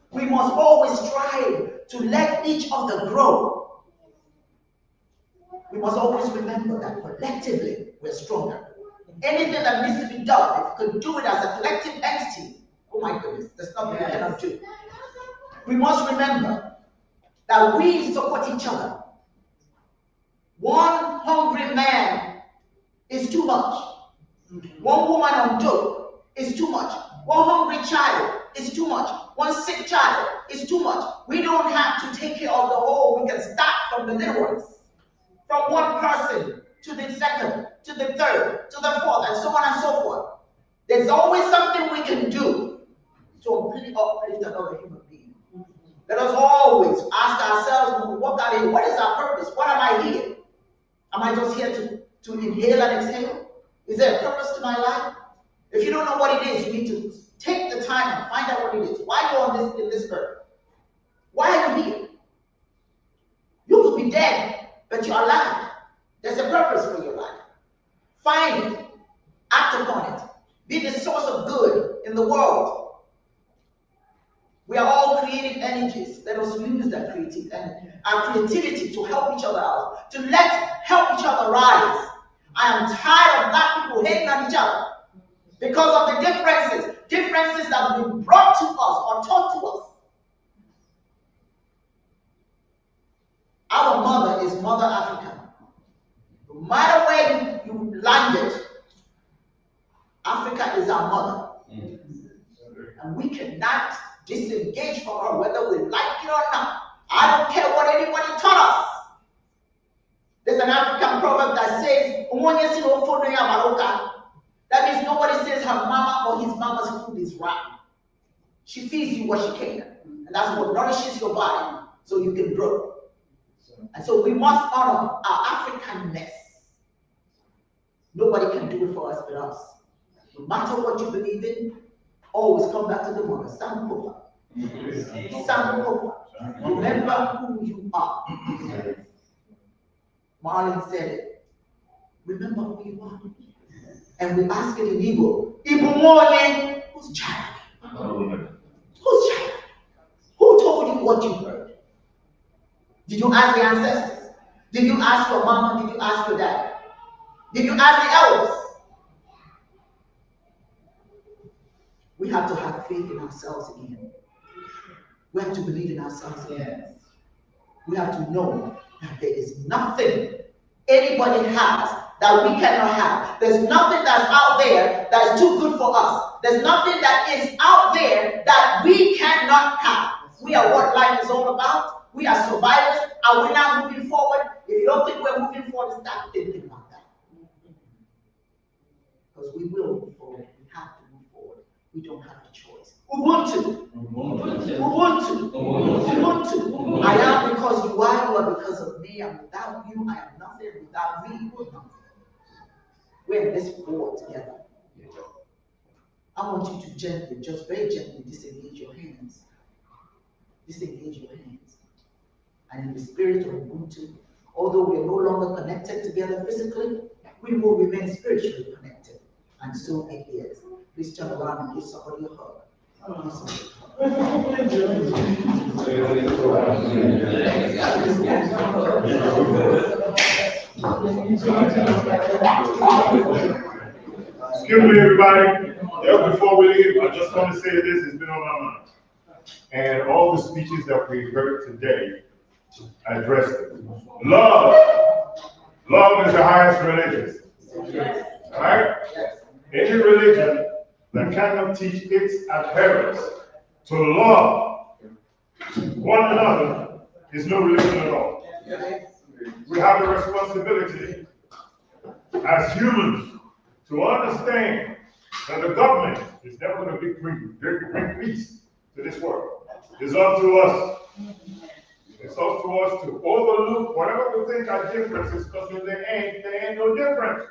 We must always strive to let each other grow. We must always remember that collectively we're stronger. Anything that needs to be done, if we could do it as a collective entity, Oh my goodness, there's nothing we cannot do. We must remember that we support each other. One hungry man is too much. One woman on dope is too much. One hungry child is too much. One sick child is too much. We don't have to take care of the whole. We can start from the little ones. From one person to the second, to the third, to the fourth, and so on and so forth. There's always something we can do to uplift another human being. Let us always ask ourselves, what is our purpose? What am I here? Am I just here to inhale and exhale? Is there a purpose to my life? If you don't know what it is, you need to take the time and find out what it is. Why are you in this earth? Why are you here? You could be dead, but you're alive. There's a purpose for your life. Find it. Act upon it. Be the source of good in the world. We are all creative energies. Let us use that our creativity to help each other out, to help each other rise. I am tired of black people hating on each other because of the differences that have been brought to us or taught to us. Our mother is Mother Africa. No matter where you landed, Africa is our mother. And we cannot disengage from her whether we like it or not. I don't care what anybody taught us. There's an African proverb that says, that means nobody says her mama or his mama's food is rotten. She feeds you what she can. And that's what nourishes your body so you can grow. And so we must honor our Africanness. Nobody can do it for us but us. No matter what you believe in, always come back to the mother. Sankofa. Sankofa. Remember who you are. Marlon said it. Remember who you are. And we ask it in Igbo. Igbo morning, whose child? Whose child? Who told you what you heard? Did you ask the ancestors? Did you ask your mama? Did you ask your dad? Did you ask the elders? We have to have faith in ourselves again. We have to believe in ourselves again. We have to know that there is nothing anybody has that we cannot have. There's nothing that's out there that's too good for us. There's nothing that is out there that we cannot have. We are what life is all about. We are survivors. Are we not moving forward? If you don't think we're moving forward, start thinking about that. Because we will move forward. We have to move forward. We don't have a choice. Ubuntu. Ubuntu. Ubuntu. I am because you are because of me. And without you, I am nothing. Without me, you are nothing. We're in this war together. I want you to gently, just very gently disengage your hands. Disengage your hands. And in the spirit of Ubuntu, although we are no longer connected together physically, we will remain spiritually connected. And so it is. Please turn around and give somebody a hug. Excuse me, everybody. Before we leave, I just want to say this has been on my mind. And all the speeches that we heard today addressed it. Love. Love is the highest religion. All right? Any religion that cannot teach its adherents to love one another is no religion at all. We have a responsibility as humans to understand that the government is never going to bring peace to this world. It's up to us. It's up to us to overlook whatever we think are differences, because there ain't no difference.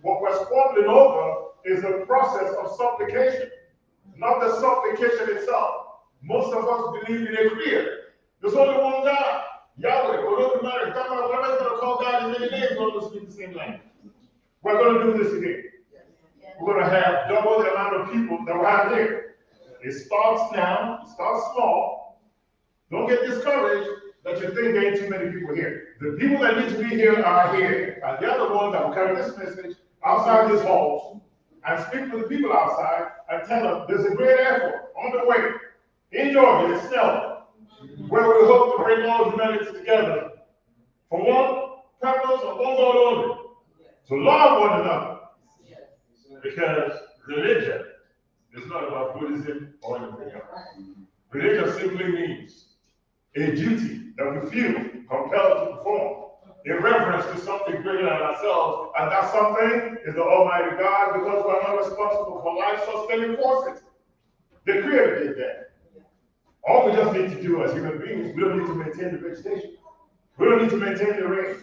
What we're squabbling over is the process of supplication, not the supplication itself. Most of us believe in a creator. There's only one God, Yahweh. Or doesn't matter. Whatever going to call God in many names, we're going to speak the same language. We're going to do this again. We're going to have double the amount of people that we have here. It starts now. It starts small. Don't get discouraged that you think there ain't too many people here. The people that need to be here are here. And the other ones that will carry this message outside these halls and speak to the people outside and tell them there's a great effort on the way in Georgia, it's snowing, where we hope to bring all humanity together for one purpose or one goal only, to love one another. Because religion is not about Buddhism or anything else. Religion simply means a duty that we feel compelled to perform in reference to something greater than ourselves, and that something is the Almighty God, because we're not responsible for life-sustaining forces. The Creator did that. All we just need to do as human beings, we don't need to maintain the vegetation. We don't need to maintain the rain.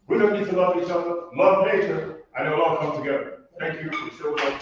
We don't need to love each other, love nature, and it will all come together. Thank you so much.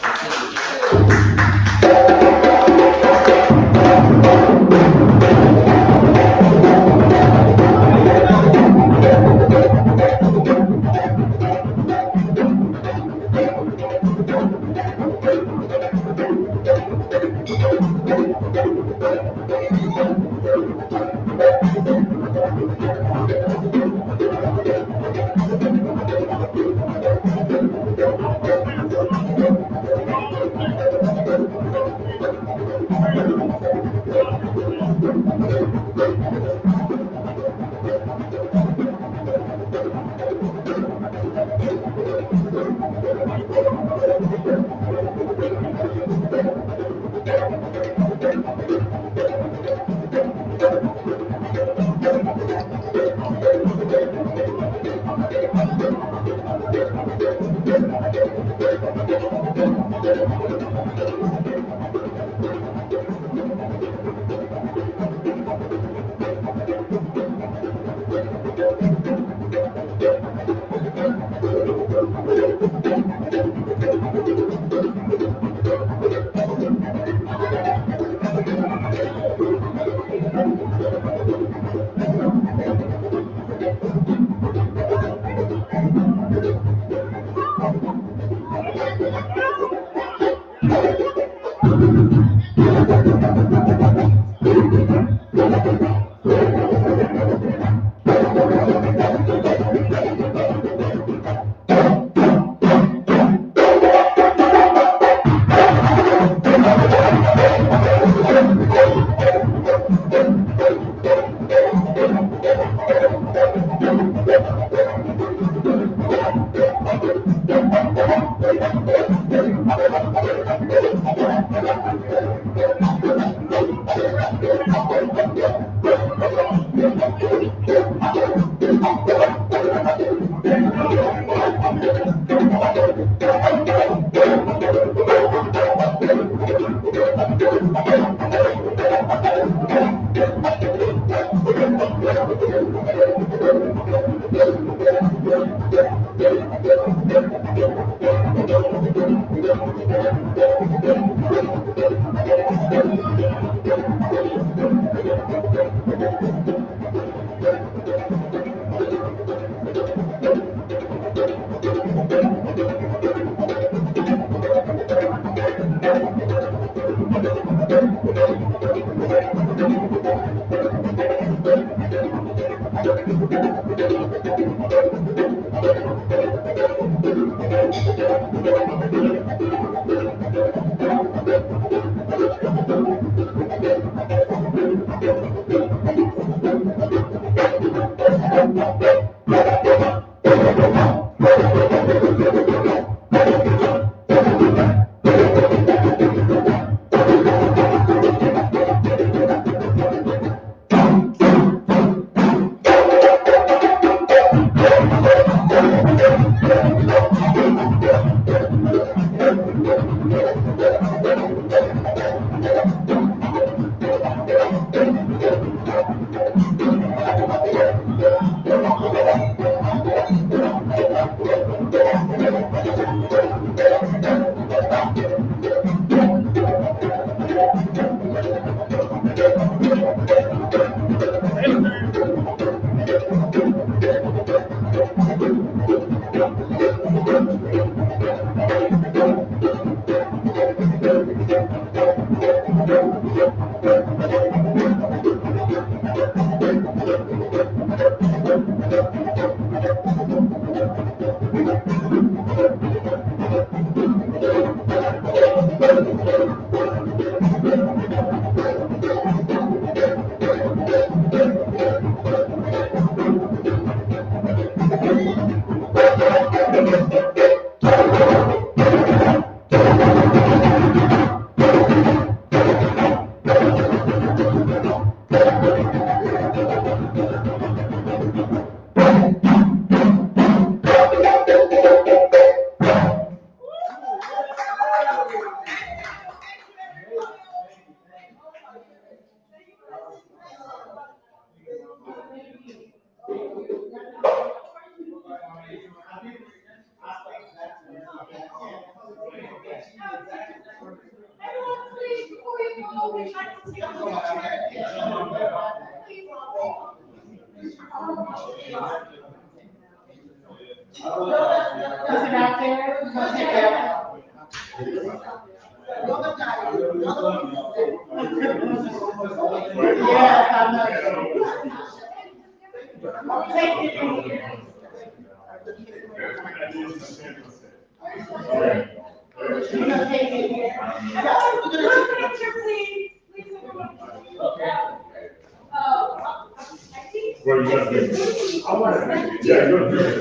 What are you gonna do? I want to. Yeah, you're gonna do it.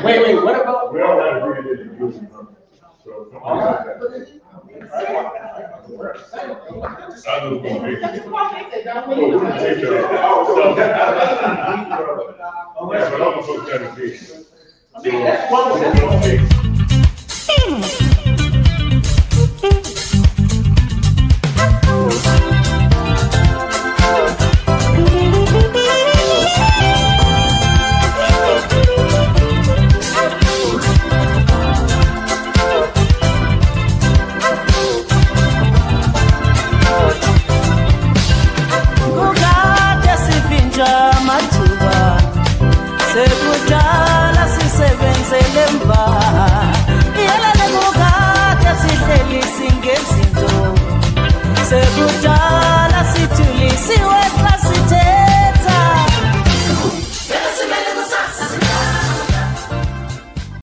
Wait, what about? We all gotta agree to do it. So. I was gonna make it. Oh, we're gonna take care of it. Yeah, but I'm supposed to have a case. So, we're gonna take